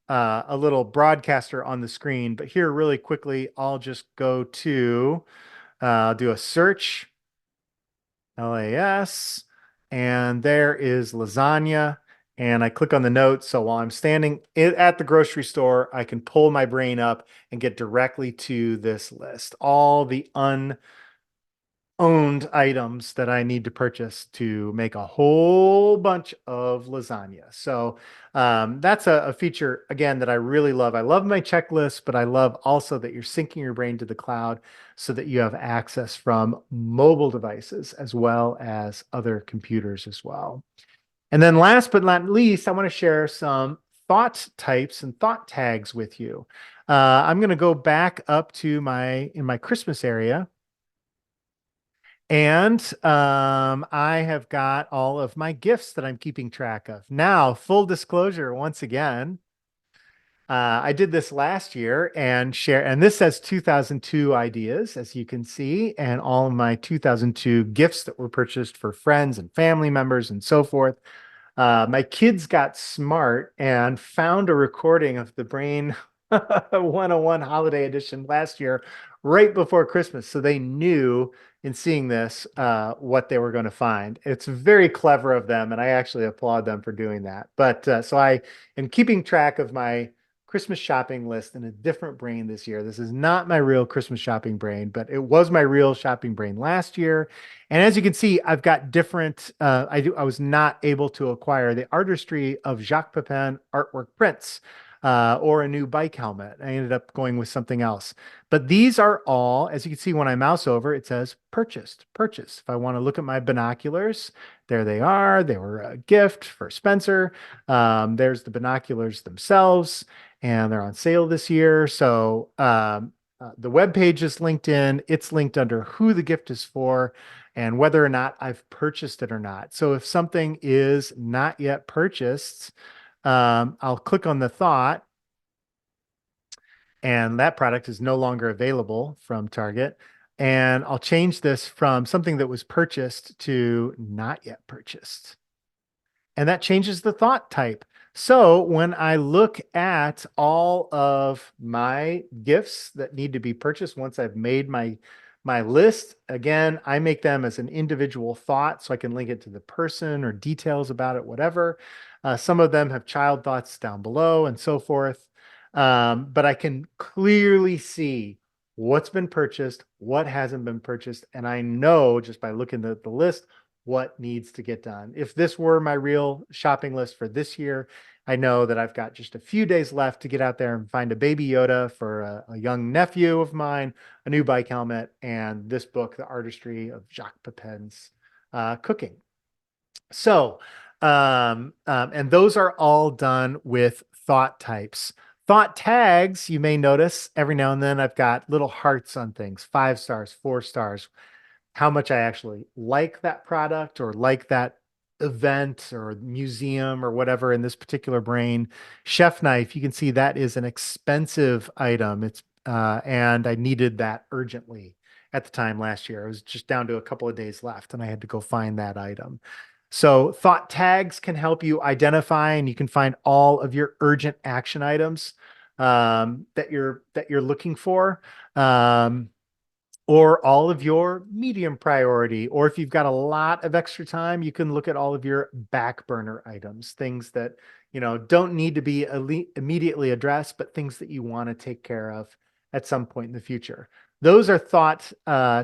a little broadcaster on the screen, but here really quickly, I'll just go to do a search, LAS, and there is lasagna. And I click on the notes. So while I'm standing at the grocery store, I can pull my brain up and get directly to this list. All the owned items that I need to purchase to make a whole bunch of lasagna. So that's a feature again that I really love. I love my checklist, but I love also that you're syncing your brain to the cloud so that you have access from mobile devices as well as other computers as well. And then last but not least, I want to share some thought types and thought tags with you. I'm going to go back up to my Christmas area. And I have got all of my gifts that I'm keeping track of. Now, full disclosure, once again, I did this last year and this says 2002 ideas, as you can see, and all of my 2002 gifts that were purchased for friends and family members and so forth. My kids got smart and found a recording of the Brain 101 Holiday Edition last year, right before Christmas. So they knew in seeing this what they were going to find. It's very clever of them, and I actually applaud them for doing that. But so I am keeping track of my Christmas shopping list in a different brain this year. This is not my real Christmas shopping brain, but it was my real shopping brain last year. And as you can see, I've got different. I was not able to acquire the artistry of Jacques Pepin artwork prints or a new bike helmet. I ended up going with something else. But these are all, as you can see, when I mouse over, it says purchased, purchased. If I want to look at my binoculars, there they are. They were a gift for Spencer. There's the binoculars themselves, and they're on sale this year. So the web page is linked in. It's linked under who the gift is for and whether or not I've purchased it or not. So if something is not yet purchased, I'll click on the thought, and that product is no longer available from Target. And I'll change this from something that was purchased to not yet purchased. And that changes the thought type. So when I look at all of my gifts that need to be purchased, once I've made my list, again, I make them as an individual thought so I can link it to the person or details about it, whatever. Some of them have child thoughts down below and so forth. But I can clearly see what's been purchased, what hasn't been purchased, and I know just by looking at the list what needs to get done. If this were my real shopping list for this year, I know that I've got just a few days left to get out there and find a baby Yoda for a young nephew of mine, a new bike helmet, and this book, The Artistry of Jacques Pepin's Cooking. So, and those are all done with thought types. Thought tags, you may notice every now and then I've got little hearts on things, 5 stars, 4 stars, how much I actually like that product or like that event or museum or whatever in this particular brain. Chef knife, you can see that is an expensive item. It's and I needed that urgently at the time last year. I was just down to a couple of days left and I had to go find that item. So thought tags can help you identify and you can find all of your urgent action items that you're looking for. Or all of your medium priority, or if you've got a lot of extra time, you can look at all of your back burner items, things that, don't need to be immediately addressed, but things that you want to take care of at some point in the future. Those are thought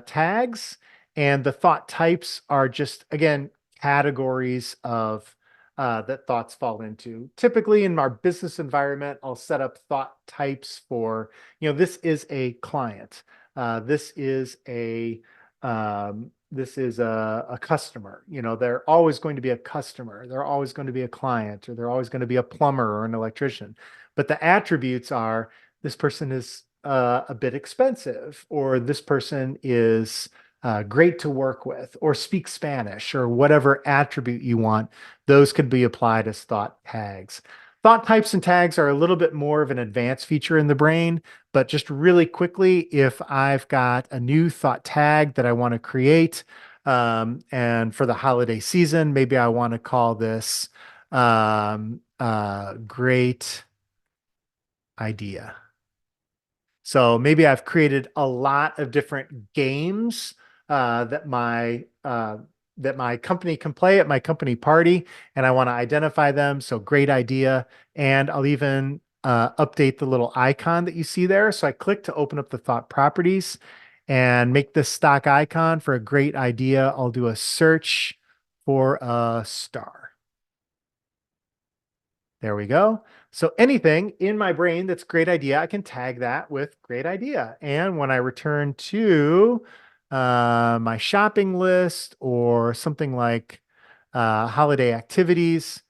tags, and the thought types are just, again, categories of that thoughts fall into. Typically in our business environment, I'll set up thought types for, this is a client. This is a customer. They're always going to be a customer. They're always going to be a client, or they're always going to be a plumber or an electrician. But the attributes are this person is a bit expensive, or this person is great to work with, or speak Spanish, or whatever attribute you want. Those could be applied as thought tags. Thought types and tags are a little bit more of an advanced feature in the brain, but just really quickly, if I've got a new thought tag that I want to create, and for the holiday season, maybe I want to call this great idea. So maybe I've created a lot of different games that my company can play at my company party, and I want to identify them. So great idea. And I'll even update the little icon that you see there. So I click to open up the thought properties, and make this stock icon for a great idea. I'll do a search for a star. There we go. So anything in my brain that's a great idea, I can tag that with great idea. And when I return to my shopping list or something like holiday activities,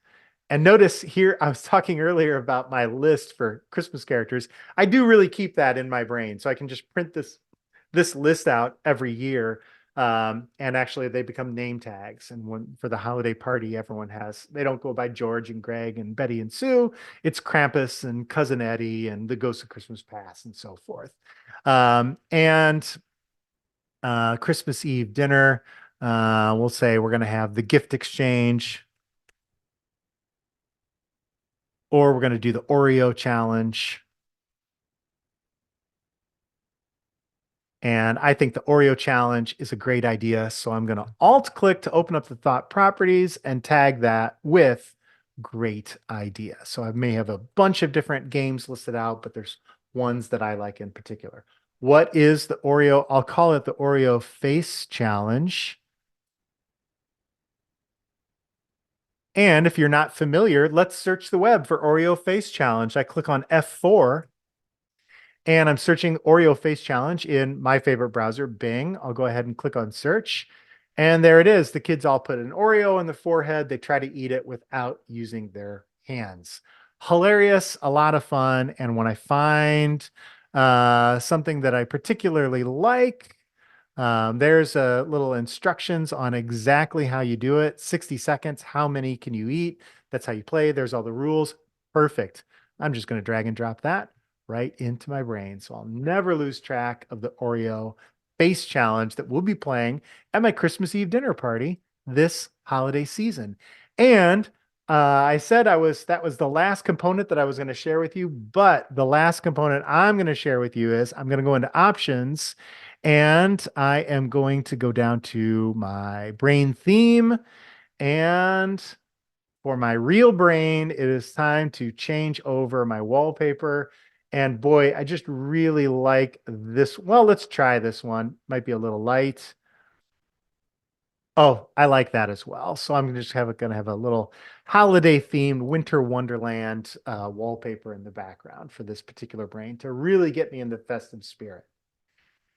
and notice here, I was talking earlier about my list for Christmas characters. I do really keep that in my brain, so I can just print this list out every year. And actually, they become name tags. And when for the holiday party, everyone has, they don't go by George and Greg and Betty and Sue. It's Krampus and Cousin Eddie and the Ghost of Christmas Past and so forth. And Christmas Eve dinner, we'll say we're going to have the gift exchange, or we're going to do the Oreo challenge. And I think the Oreo challenge is a great idea. So I'm going to alt click to open up the thought properties and tag that with great idea. So I may have a bunch of different games listed out, but there's ones that I like in particular. What is the Oreo? I'll call it the Oreo face challenge. And if you're not familiar, let's search the web for Oreo face challenge. I click on F4 and I'm searching Oreo face challenge in my favorite browser, Bing. I'll go ahead and click on search. And there it is. The kids all put an Oreo in the forehead. They try to eat it without using their hands. Hilarious, a lot of fun. And when I find something that I particularly like, there's a little instructions on exactly how you do it. 60 seconds. How many can you eat? That's how you play. There's all the rules. Perfect. I'm just going to drag and drop that right into my brain. So I'll never lose track of the Oreo face challenge that we'll be playing at my Christmas Eve dinner party this holiday season. And I said that was the last component that I was going to share with you, but the last component I'm going to share with you is I'm going to go into options and I am going to go down to my brain theme, and for my real brain, it is time to change over my wallpaper. And boy, I just really like this. Well, let's try this one. Might be a little light. Oh, I like that as well. So I'm just gonna have a little holiday themed winter wonderland wallpaper in the background for this particular brain to really get me in the festive spirit.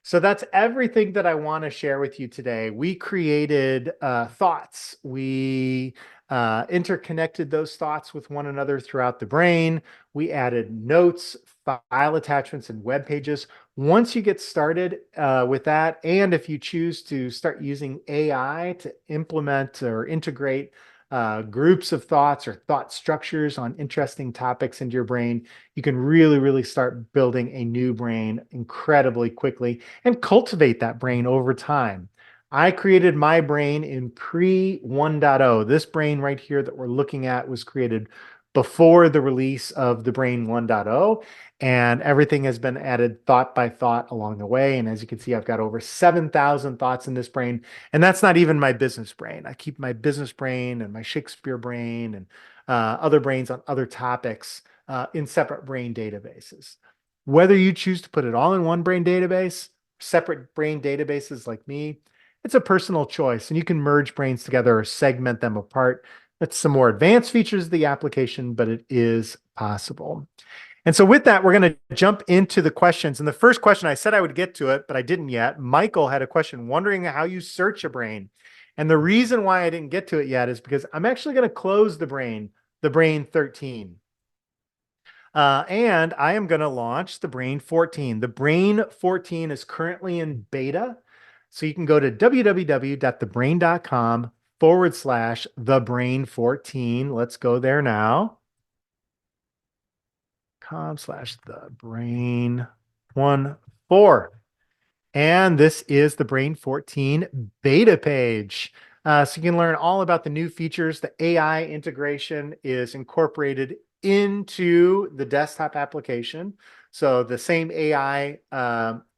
So that's everything that I want to share with you today. We created thoughts. We interconnected those thoughts with one another throughout the brain. We added notes, file attachments, and web pages. Once you get started with that, and if you choose to start using AI to implement or integrate groups of thoughts or thought structures on interesting topics into your brain, you can really, really start building a new brain incredibly quickly and cultivate that brain over time. I created my brain in pre 1.0. This brain right here that we're looking at was created before the release of the brain 1.0, and everything has been added thought by thought along the way. And as you can see, I've got over 7,000 thoughts in this brain, and that's not even my business brain. I keep my business brain and my Shakespeare brain and other brains on other topics in separate brain databases. Whether you choose to put it all in one brain database, separate brain databases like me, it's a personal choice, and you can merge brains together or segment them apart. That's some more advanced features of the application, but it is possible. And so with that, we're going to jump into the questions. And the first question, I said I would get to it, but I didn't yet. Michael had a question wondering how you search a brain. And the reason why I didn't get to it yet is because I'm actually going to close the brain 13. And I am going to launch the Brain 14. The Brain 14 is currently in beta. So you can go to www.thebrain.com/thebrain14. Let's go there now. com/thebrain14. And this is the Brain 14 beta page. So you can learn all about the new features. The AI integration is incorporated into the desktop application. So the same AI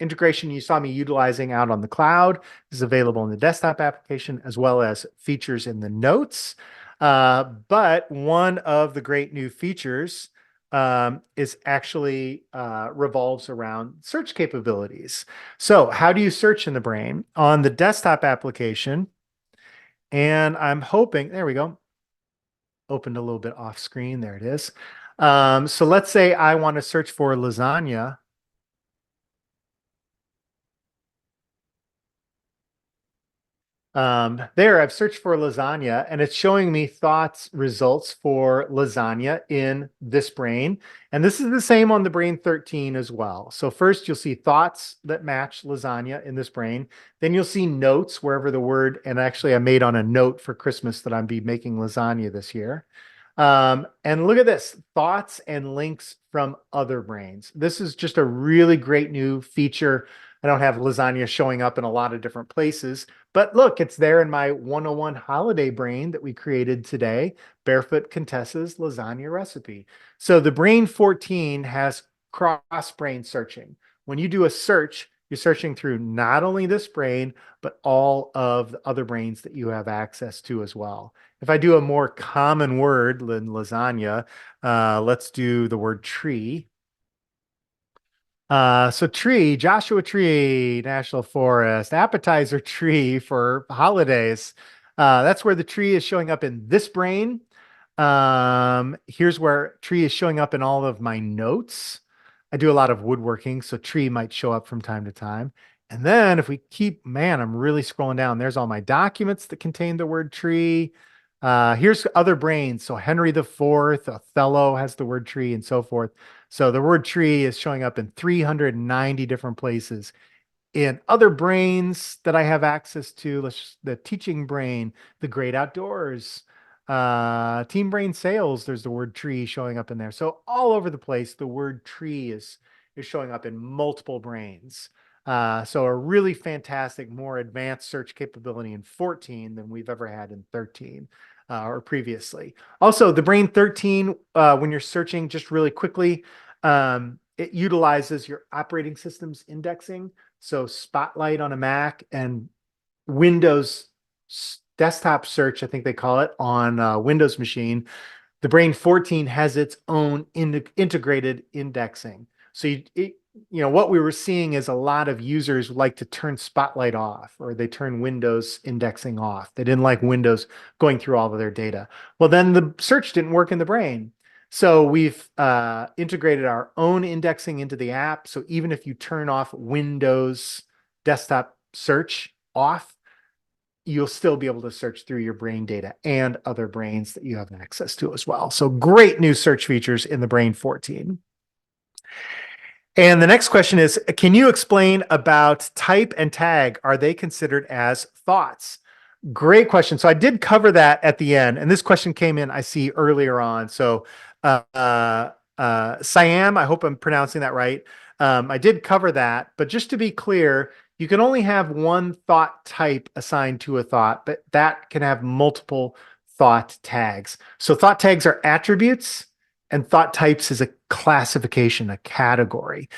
integration you saw me utilizing out on the cloud is available in the desktop application, as well as features in the notes. But one of the great new features is actually revolves around search capabilities. So, how do you search in the brain? On the desktop application, and I'm hoping, there we go, opened a little bit off screen. There it is. So let's say I want to search for lasagna. There, I've searched for lasagna and it's showing me thoughts results for lasagna in this brain. And this is the same on the brain 13 as well. So first you'll see thoughts that match lasagna in this brain. Then you'll see notes wherever the word, and actually I made on a note for Christmas that I'm be making lasagna this year. And look at this, thoughts and links from other brains. This is just a really great new feature. I don't have lasagna showing up in a lot of different places, but look, it's there in my 101 holiday brain that we created today, Barefoot Contessa's lasagna recipe. So the brain 14 has cross brain searching. When you do a search, you're searching through not only this brain, but all of the other brains that you have access to as well. If I do a more common word than lasagna, let's do the word tree. So tree, Joshua Tree, National Forest, appetizer tree for holidays. That's where the tree is showing up in this brain. Here's where tree is showing up in all of my notes. I do a lot of woodworking, so tree might show up from time to time. And then if we keep, man, I'm really scrolling down. There's all my documents that contain the word tree. Here's other brains. So Henry the Fourth, Othello has the word tree, and so forth. So the word tree is showing up in 390 different places in other brains that I have access to, the teaching brain, the great outdoors, team brain sales. There's the word tree showing up in there. So all over the place, the word tree is showing up in multiple brains. So a really fantastic, more advanced search capability in 14 than we've ever had in 13 or previously. Also, the brain 13, when you're searching, just really quickly, it utilizes your operating system's indexing. So Spotlight on a Mac and Windows desktop search, I think they call it, on a Windows machine. The Brain 14 has its own integrated indexing. So what we were seeing is a lot of users like to turn Spotlight off, or they turn Windows indexing off. They didn't like Windows going through all of their data. Well, then the search didn't work in the Brain. So we've integrated our own indexing into the app. So even if you turn off Windows desktop search off, you'll still be able to search through your brain data and other brains that you have access to as well. So great new search features in the Brain 14. And the next question is, can you explain about type and tag? Are they considered as thoughts? Great question. So I did cover that at the end, and this question came in, I see, earlier on. So Siam, I hope I'm pronouncing that right. I did cover that, but just to be clear, you can only have one thought type assigned to a thought, but that can have multiple thought tags. So thought tags are attributes, and thought types is a classification, a category.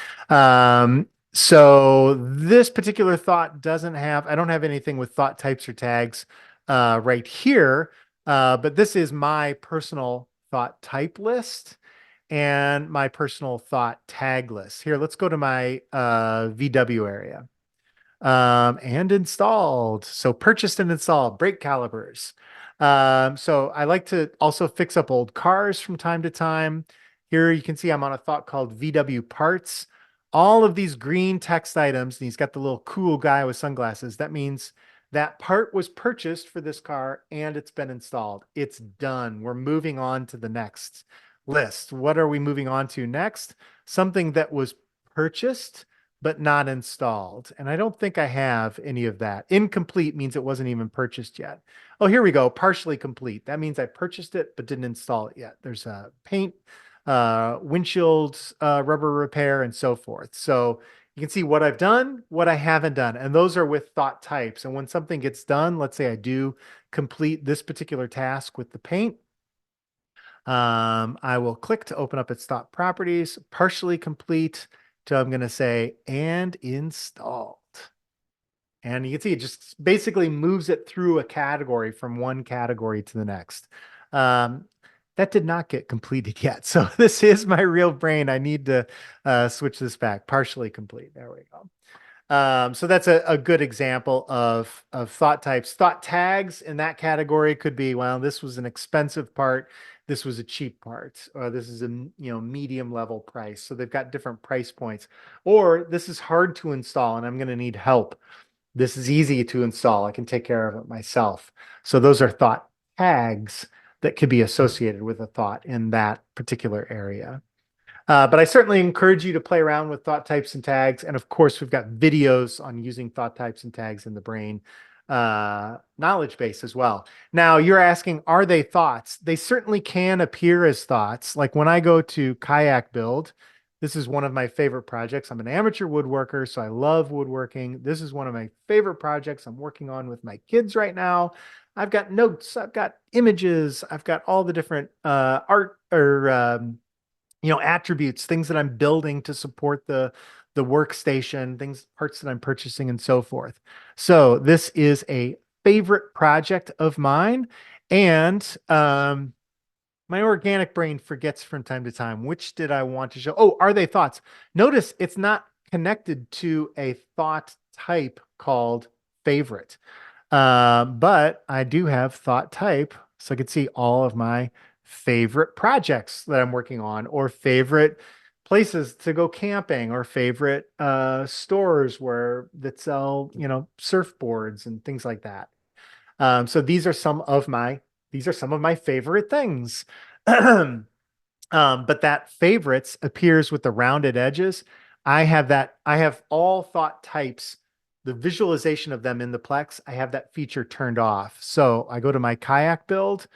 So this particular thought doesn't have, I don't have anything with thought types or tags right here, but this is my personal thought type list and my personal thought tag list. Here, let's go to my VW area. And installed. So purchased and installed brake calipers. So I like to also fix up old cars from time to time. Here you can see I'm on a thought called VW parts. All of these green text items, and he's got the little cool guy with sunglasses. That means that part was purchased for this car and it's been installed. It's done. We're moving on to the next list. What are we moving on to next? Something that was purchased but not installed. And I don't think I have any of that. Incomplete means it wasn't even purchased yet. Oh, here we go. Partially complete. That means I purchased it, but didn't install it yet. There's a paint, windshield, rubber repair, and so forth. So you can see what I've done, what I haven't done. And those are with thought types. And when something gets done, let's say I do complete this particular task with the paint, I will click to open up its thought properties, partially complete. So I'm going to say, and installed. And you can see it just basically moves it through a category from one category to the next. that did not get completed yet. So this is my real brain. I need to switch this back. Partially complete. There we go. So that's a good example of thought types. Thought tags in that category could be, well, this was an expensive part, this was a cheap part, or this is a medium level price. So they've got different price points. Or this is hard to install and I'm going to need help. This is easy to install. I can take care of it myself. So those are thought tags that could be associated with a thought in that particular area. But I certainly encourage you to play around with thought types and tags. And of course, we've got videos on using thought types and tags in the brain knowledge base as well. Now, you're asking, are they thoughts? They certainly can appear as thoughts. Like when I go to kayak build, this is one of my favorite projects. I'm an amateur woodworker, so I love woodworking. This is one of my favorite projects I'm working on with my kids right now. I've got notes, I've got images, I've got all the different art or attributes, things that I'm building to support the workstation, things, parts that I'm purchasing, and so forth. So this is a favorite project of mine, and my organic brain forgets from time to time. Which did I want to show? Oh, are they thoughts? Notice it's not connected to a thought type called favorite. But I do have thought type, so I can see all of my favorite projects that I'm working on, or favorite places to go camping, or favorite stores where that sell, surfboards and things like that. So these are some of my favorite things. But that favorites appears with the rounded edges. I have all thought types, the visualization of them in the Plex. I have that feature turned off. So I go to my kayak build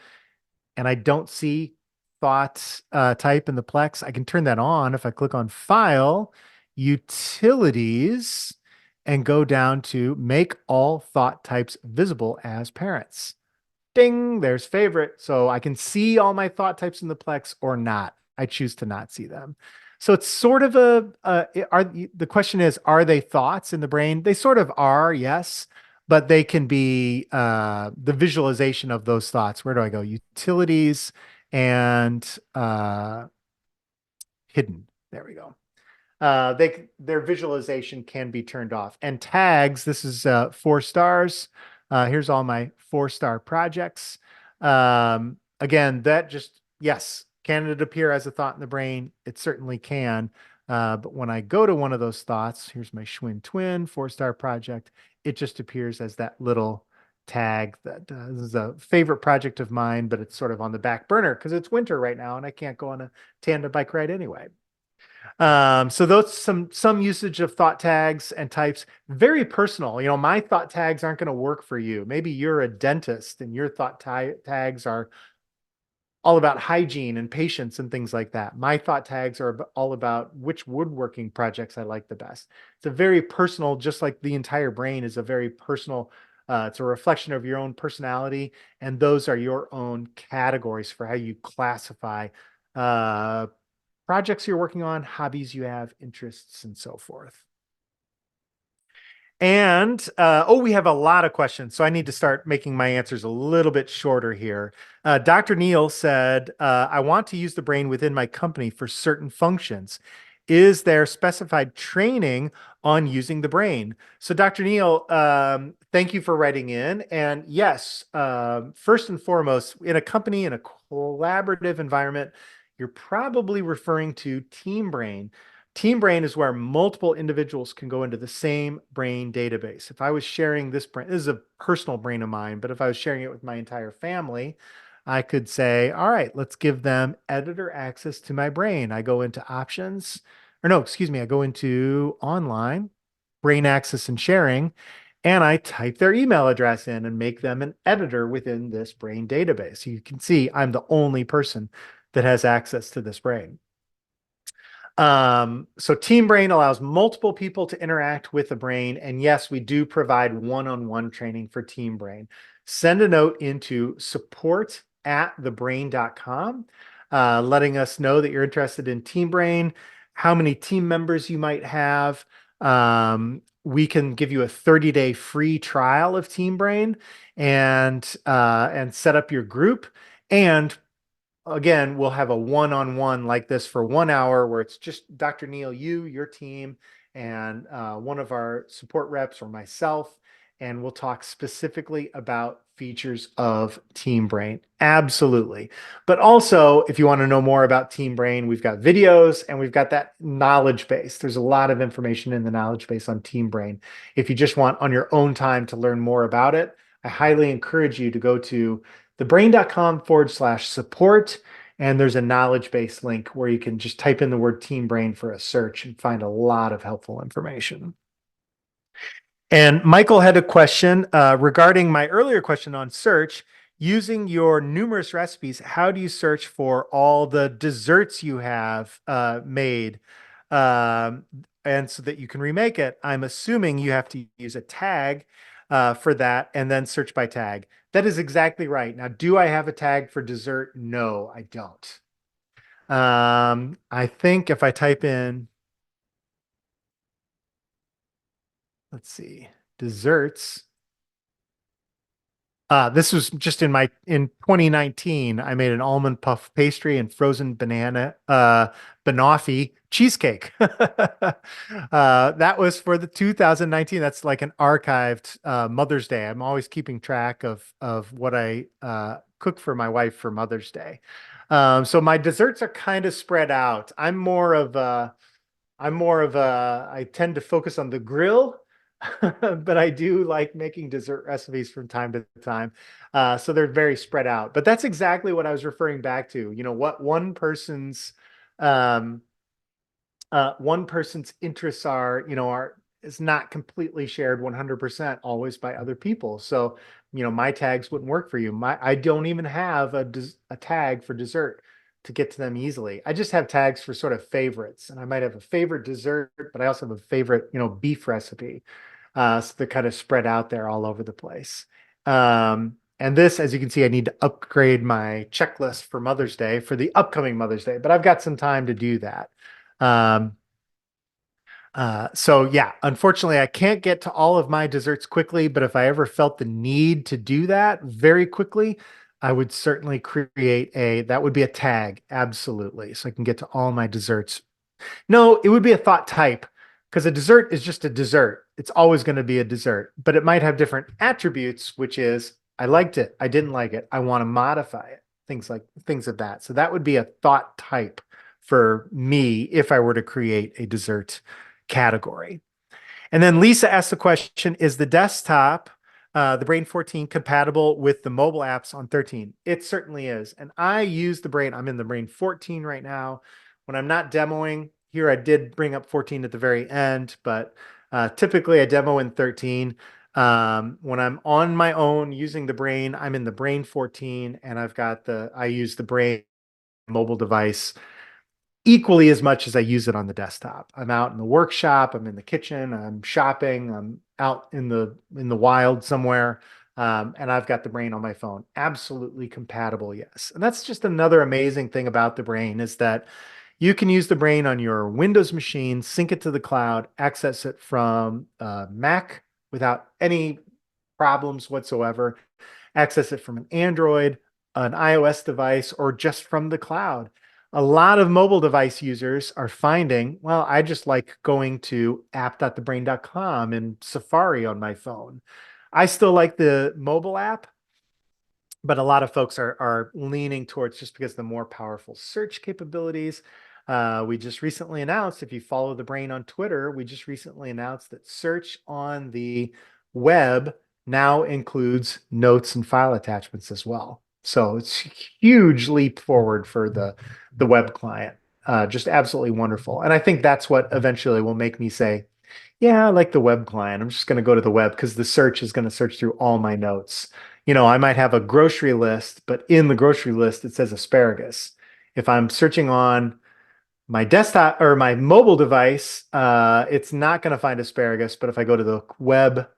and I don't see thought type in the Plex. I can turn that on if I click on File, Utilities, and go down to Make All Thought Types Visible as Parents. Ding, there's favorite. So I can see all my thought types in the Plex or not. I choose to not see them. So it's sort of the question is, are they thoughts in the brain? They sort of are, yes, but they can be the visualization of those thoughts. Where do I go? Utilities and hidden. There we go. Their visualization can be turned off. And tags, this is 4 stars. Here's all my 4-star projects. Again, that just, yes, can it appear as a thought in the brain? It certainly can. But when I go to one of those thoughts, here's my Schwinn Twin 4-star project, it just appears as that little tag that this is a favorite project of mine, but it's sort of on the back burner because it's winter right now and I can't go on a tandem bike ride anyway. So those some usage of thought tags and types, very personal. My thought tags aren't going to work for you. Maybe you're a dentist and your thought tags are all about hygiene and patience and things like that. My thought tags are all about which woodworking projects I like the best. It's a very personal, just like the entire brain is a very personal, it's a reflection of your own personality. And those are your own categories for how you classify projects you're working on, hobbies you have, interests, and so forth. And we have a lot of questions, so I need to start making my answers a little bit shorter here. Dr. Neal said, I want to use the brain within my company for certain functions. Is there specified training on using the brain? So Dr. Neal, thank you for writing in. And yes, first and foremost, in a company, in a collaborative environment, you're probably referring to Team Brain. Team Brain is where multiple individuals can go into the same brain database. If I was sharing this brain, this is a personal brain of mine, but if I was sharing it with my entire family, I could say, all right, let's give them editor access to my brain. I go into options, or no, excuse me, I go into online, brain access and sharing, and I type their email address in and make them an editor within this brain database. You can see I'm the only person that has access to this brain. So Team Brain allows multiple people to interact with the brain. And yes, we do provide one-on-one training for Team Brain. Send a note into support@thebrain.com, letting us know that you're interested in Team Brain, how many team members you might have. We can give you a 30-day free trial of Team Brain and set up your group. And again, we'll have a one-on-one like this for 1 hour where it's just Dr. Neil, you, your team, and one of our support reps or myself, and we'll talk specifically about features of Team Brain. Absolutely. But also, if you want to know more about Team Brain, we've got videos and we've got that knowledge base. There's a lot of information in the knowledge base on Team Brain. If you just want on your own time to learn more about it, I highly encourage you to go to thebrain.com/support. And there's a knowledge base link where you can just type in the word Team Brain for a search and find a lot of helpful information. And Michael had a question regarding my earlier question on search. Using your numerous recipes, how do you search for all the desserts you have made? Um, and so that you can remake it, I'm assuming you have to use a tag for that and then search by tag. That is exactly right. Now, do I have a tag for dessert? No, I don't. I think if I type in, let's see, desserts. This was just in 2019. I made an almond puff pastry and frozen banana banoffee cheesecake. That was for the 2019. That's like an archived Mother's Day. I'm always keeping track of what I cook for my wife for Mother's Day. So my desserts are kind of spread out. I tend to focus on the grill, but I do like making dessert recipes from time to time. So they're very spread out. But that's exactly what I was referring back to. You know, what um, one person's interests are, are is not completely shared 100% always by other people. So, my tags wouldn't work for you. I don't even have a tag for dessert to get to them easily. I just have tags for sort of favorites, and I might have a favorite dessert, but I also have a favorite, beef recipe. So they're kind of spread out there all over the place. And this, as you can see, I need to upgrade my checklist for Mother's Day for the upcoming Mother's Day, but I've got some time to do that. Um, so yeah, unfortunately, I can't get to all of my desserts quickly, but if I ever felt the need to do that very quickly, I would certainly that would be a tag. Absolutely. So I can get to all my desserts. No, it would be a thought type because a dessert is just a dessert. It's always going to be a dessert, but it might have different attributes, which is I liked it, I didn't like it, I want to modify it, things of that. So that would be a thought type for me if I were to create a dessert category. And then Lisa asked the question, is the desktop, the Brain 14 compatible with the mobile apps on 13? It certainly is. And I use the Brain, I'm in the Brain 14 right now. When I'm not demoing, here I did bring up 14 at the very end, but typically I demo in 13. When I'm on my own using the Brain, I'm in the Brain 14 and I use the Brain mobile device equally as much as I use it on the desktop. I'm out in the workshop, I'm in the kitchen, I'm shopping, I'm out in the wild somewhere, and I've got the Brain on my phone. Absolutely compatible, yes. And that's just another amazing thing about the Brain is that you can use the Brain on your Windows machine, sync it to the cloud, access it from Mac without any problems whatsoever, access it from an Android, an iOS device, or just from the cloud. A lot of mobile device users are finding, well, I just like going to app.thebrain.com and Safari on my phone. I still like the mobile app, but a lot of folks are leaning towards just because of the more powerful search capabilities. We just recently announced, if you follow the Brain on Twitter, we just recently announced that search on the web now includes notes and file attachments as well. So it's a huge leap forward for the web client. Just absolutely wonderful. And I think that's what eventually will make me say, yeah, I like the web client. I'm just going to go to the web because the search is going to search through all my notes. I might have a grocery list, but in the grocery list, it says asparagus. If I'm searching on my desktop or my mobile device, it's not going to find asparagus. But if I go to the web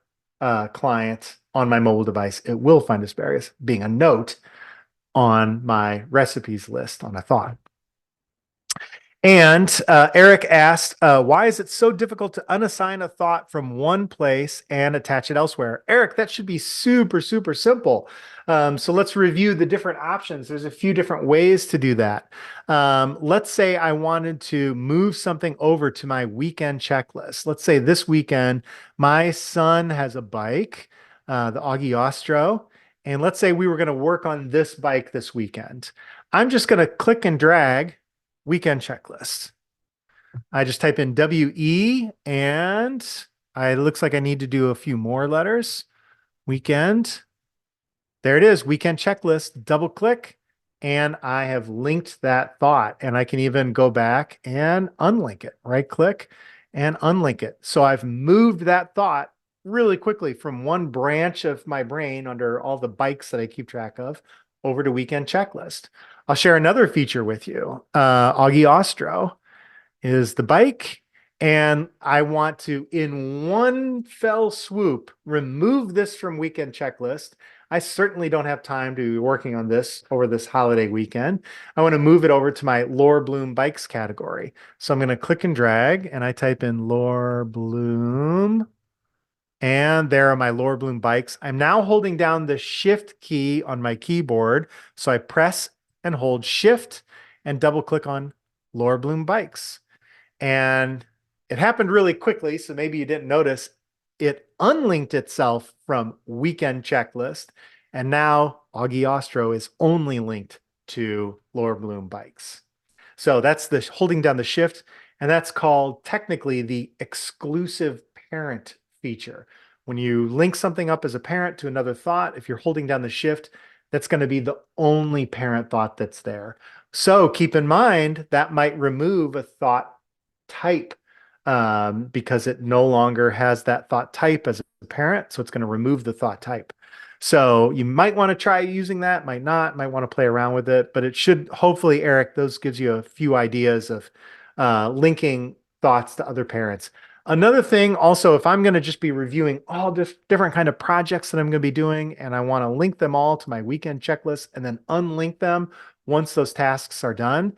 client on my mobile device, it will find asparagus, being a note on my recipes list on a thought. And Eric asked, why is it so difficult to unassign a thought from one place and attach it elsewhere? Eric, that should be super, super simple. So let's review the different options. There's a few different ways to do that. Let's say I wanted to move something over to my weekend checklist. Let's say this weekend, my son has a bike, the Augie Ostro. And let's say we were going to work on this bike this weekend. I'm just going to click and drag weekend checklist. I just type in WE and it looks like I need to do a few more letters. Weekend. There it is, weekend checklist. Double click and I have linked that thought. And I can even go back and unlink it. Right click and unlink it. So I've moved that thought really quickly from one branch of my brain under all the bikes that I keep track of over to weekend checklist. I'll share another feature with you. Augie Ostro is the bike. And I want to, in one fell swoop, remove this from weekend checklist. I certainly don't have time to be working on this over this holiday weekend. I want to move it over to my Lore Bloom Bikes category. So I'm going to click and drag and I type in Lore Bloom. And there are my Lore Bloom bikes. I'm now holding down the Shift key on my keyboard. So I press and hold Shift and double click on Lore Bloom bikes. And it happened really quickly, so maybe you didn't notice. It unlinked itself from weekend checklist, and now Augie Ostro is only linked to Laura Bloom bikes. So that's the holding down the shift, and that's called technically the exclusive parent feature. When you link something up as a parent to another thought, if you're holding down the shift, that's going to be the only parent thought that's there. So keep in mind that might remove a thought type because it no longer has that thought type as a parent. So it's going to remove the thought type. So you might want to try using that, might not, might want to play around with it, but it should hopefully, Eric, those gives you a few ideas of linking thoughts to other parents. Another thing also, if I'm going to just be reviewing all different kind of projects that I'm going to be doing, and I want to link them all to my weekend checklist and then unlink them once those tasks are done,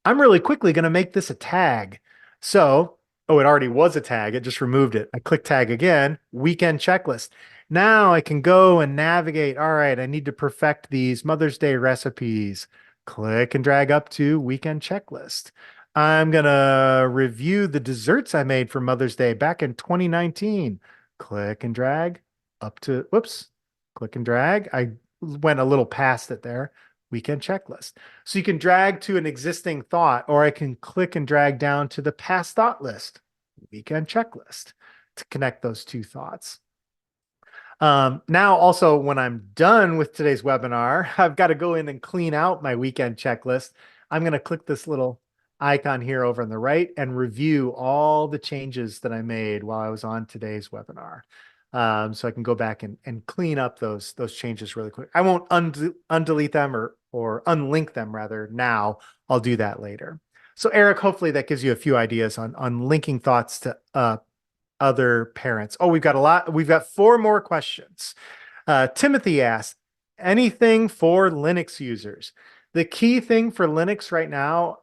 I'm really quickly going to make this a tag. So, oh, it already was a tag. It just removed it. I click tag again, weekend checklist. Now I can go and navigate. All right, I need to perfect these Mother's Day recipes. Click and drag up to weekend checklist. I'm going to review the desserts I made for Mother's Day back in 2019. Click and drag up to, whoops, click and drag. I went a little past it there. Weekend checklist. So you can drag to an existing thought, or I can click and drag down to the past thought list, weekend checklist, to connect those two thoughts. Now, also, when I'm done with today's webinar, I've got to go in and clean out my weekend checklist. I'm going to click this little icon here over on the right and review all the changes that I made while I was on today's webinar. So I can go back and clean up those changes really quick. I won't undelete them or unlink them rather now. I'll do that later. So Eric, hopefully that gives you a few ideas on linking thoughts to other parents. Oh, we've got a lot. We've got 4 more questions. Timothy asked, anything for Linux users? The key thing for Linux right now,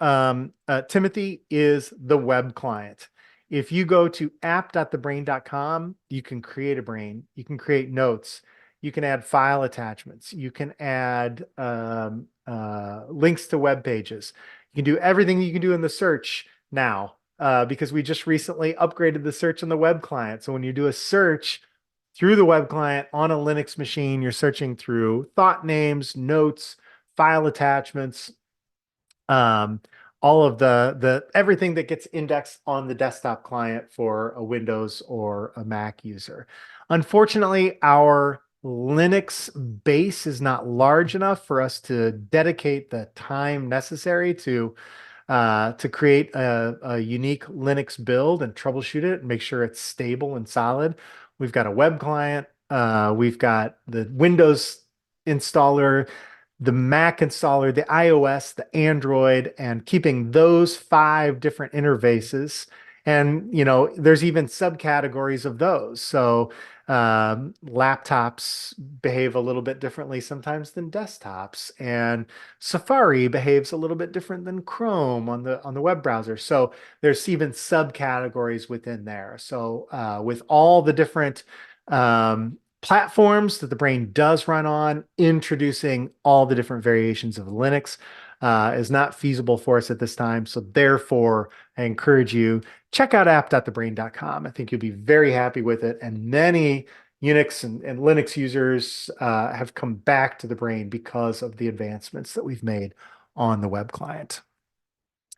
Timothy, is the web client. If you go to app.thebrain.com, you can create a brain. You can create notes. You can add file attachments. You can add links to web pages. You can do everything you can do in the search now because we just recently upgraded the search on the web client. So when you do a search through the web client on a Linux machine, you're searching through thought names, notes, file attachments, all of the everything that gets indexed on the desktop client for a Windows or a Mac user. Unfortunately, our Linux base is not large enough for us to dedicate the time necessary to create a unique Linux build and troubleshoot it and make sure it's stable and solid. We've got a web client. We've got the Windows installer, the Mac installer, the iOS, the Android, and keeping those 5 different interfaces. And, there's even subcategories of those. So Laptops behave a little bit differently sometimes than desktops, and Safari behaves a little bit different than Chrome on the web browser. So there's even subcategories within there. So with all the different platforms that the brain does run on, introducing all the different variations of Linux is not feasible for us at this time. So therefore, I encourage you, check out app.thebrain.com. I think you'll be very happy with it. And many Unix and Linux users have come back to the brain because of the advancements that we've made on the web client.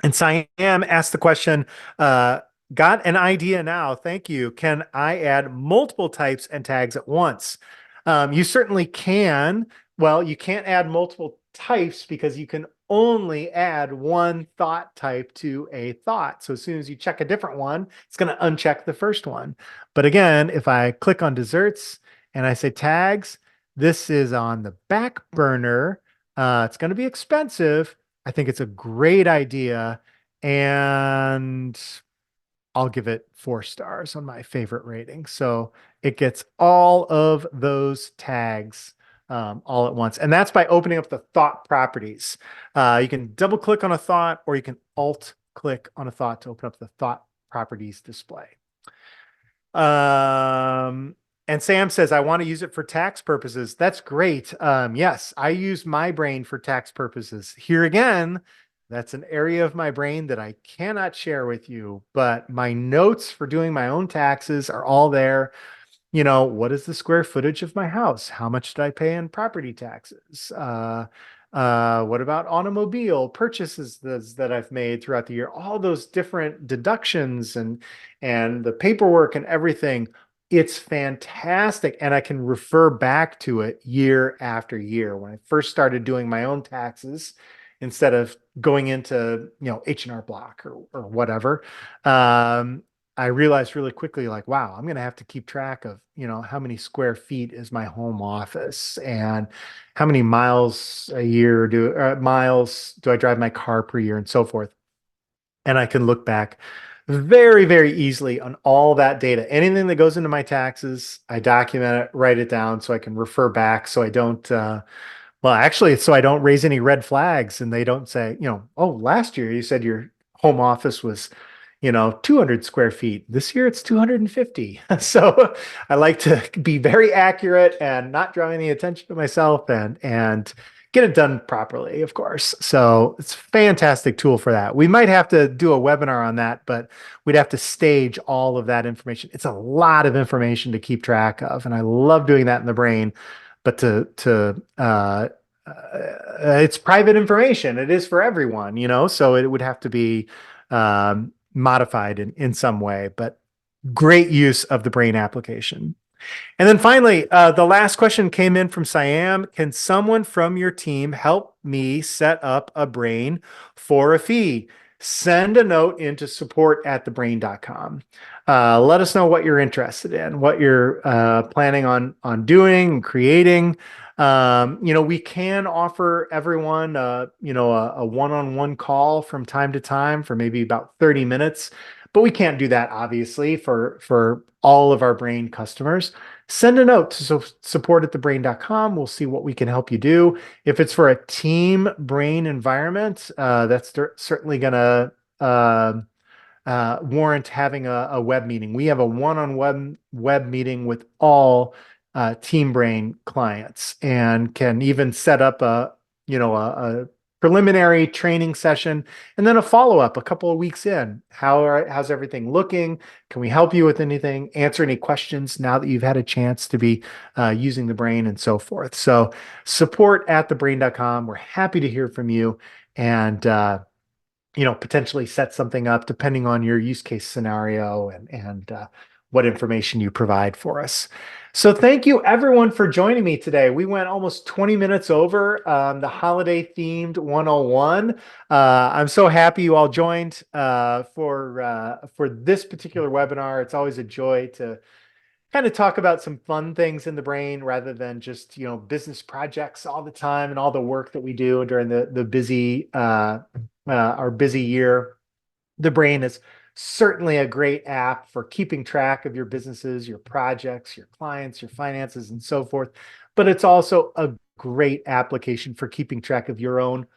And Siam asked the question, got an idea now. Thank you. Can I add multiple types and tags at once? You certainly can. Well, you can't add multiple types because you can only add one thought type to a thought. So as soon as you check a different one, it's going to uncheck the first one. But again, if I click on desserts and I say tags, this is on the back burner. It's going to be expensive. I think it's a great idea, and I'll give it 4 stars on my favorite rating. So it gets all of those tags all at once. And that's by opening up the thought properties. You can double click on a thought, or you can alt click on a thought to open up the thought properties display. And Sam says, I want to use it for tax purposes. That's great. Yes, I use my brain for tax purposes. Here again, that's an area of my brain that I cannot share with you, but my notes for doing my own taxes are all there. What is the square footage of my house? How much did I pay in property taxes? What about automobile purchases that I've made throughout the year? All those different deductions and the paperwork and everything. It's fantastic. And I can refer back to it year after year. When I first started doing my own taxes, instead of going into, H&R Block or whatever, I realized really quickly, like, wow, I'm going to have to keep track of, how many square feet is my home office, and how many miles do I drive my car per year, and so forth. And I can look back very, very easily on all that data. Anything that goes into my taxes, I document it, write it down so I can refer back, so I don't, well, actually, so I don't raise any red flags and they don't say, oh, last year you said your home office was, 200 square feet. This year it's 250. So I like to be very accurate and not draw any attention to myself, and get it done properly, of course. So it's a fantastic tool for that. We might have to do a webinar on that, but we'd have to stage all of that information. It's a lot of information to keep track of, and I love doing that in the brain. But it's private information. It is for everyone, so it would have to be modified in some way, but great use of the brain application. And then finally, the last question came in from Siam. Can someone from your team help me set up a brain for a fee? Send a note into support@thebrain.com. Let us know what you're interested in, what you're planning on doing and creating. We can offer everyone, a one-on-one call from time to time for maybe about 30 minutes, but we can't do that obviously for all of our brain customers. Send a note to support@thebrain.com. We'll see what we can help you do. If it's for a team brain environment, that's certainly going to warrant having a web meeting. We have a one-on-one web meeting with all Team Brain clients, and can even set up a preliminary training session and then a follow-up a couple of weeks in. How's everything looking? Can we help you with anything? Answer any questions now that you've had a chance to be using the brain, and so forth. So support@thebrain.com. We're happy to hear from you, and potentially set something up depending on your use case scenario and what information you provide for us. So thank you everyone for joining me today. We went almost 20 minutes over the holiday themed 101. I'm so happy you all joined for this particular webinar. It's always a joy to kind of talk about some fun things in the brain rather than just, business projects all the time and all the work that we do during the busy our busy year. The brain is certainly a great app for keeping track of your businesses, your projects, your clients, your finances, and so forth. But it's also a great application for keeping track of your own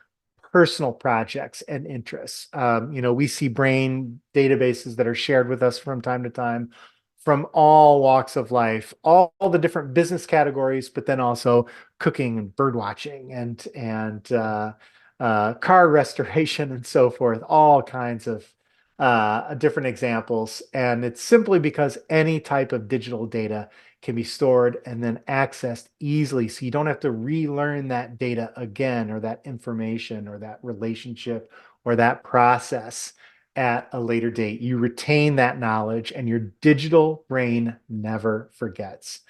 personal projects and interests. We see brain databases that are shared with us from time to time from all walks of life, all the different business categories, but then also cooking and bird watching and car restoration and so forth, all kinds of different examples. And it's simply because any type of digital data can be stored and then accessed easily. So you don't have to relearn that data again, or that information, or that relationship, or that process at a later date. You retain that knowledge, and your digital brain never forgets.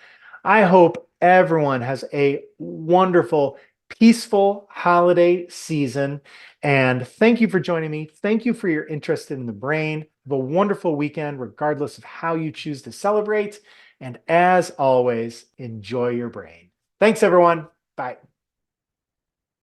I hope everyone has a wonderful, peaceful holiday season. And thank you for joining me. Thank you for your interest in the brain. Have a wonderful weekend, regardless of how you choose to celebrate. And as always, enjoy your brain. Thanks, everyone. Bye.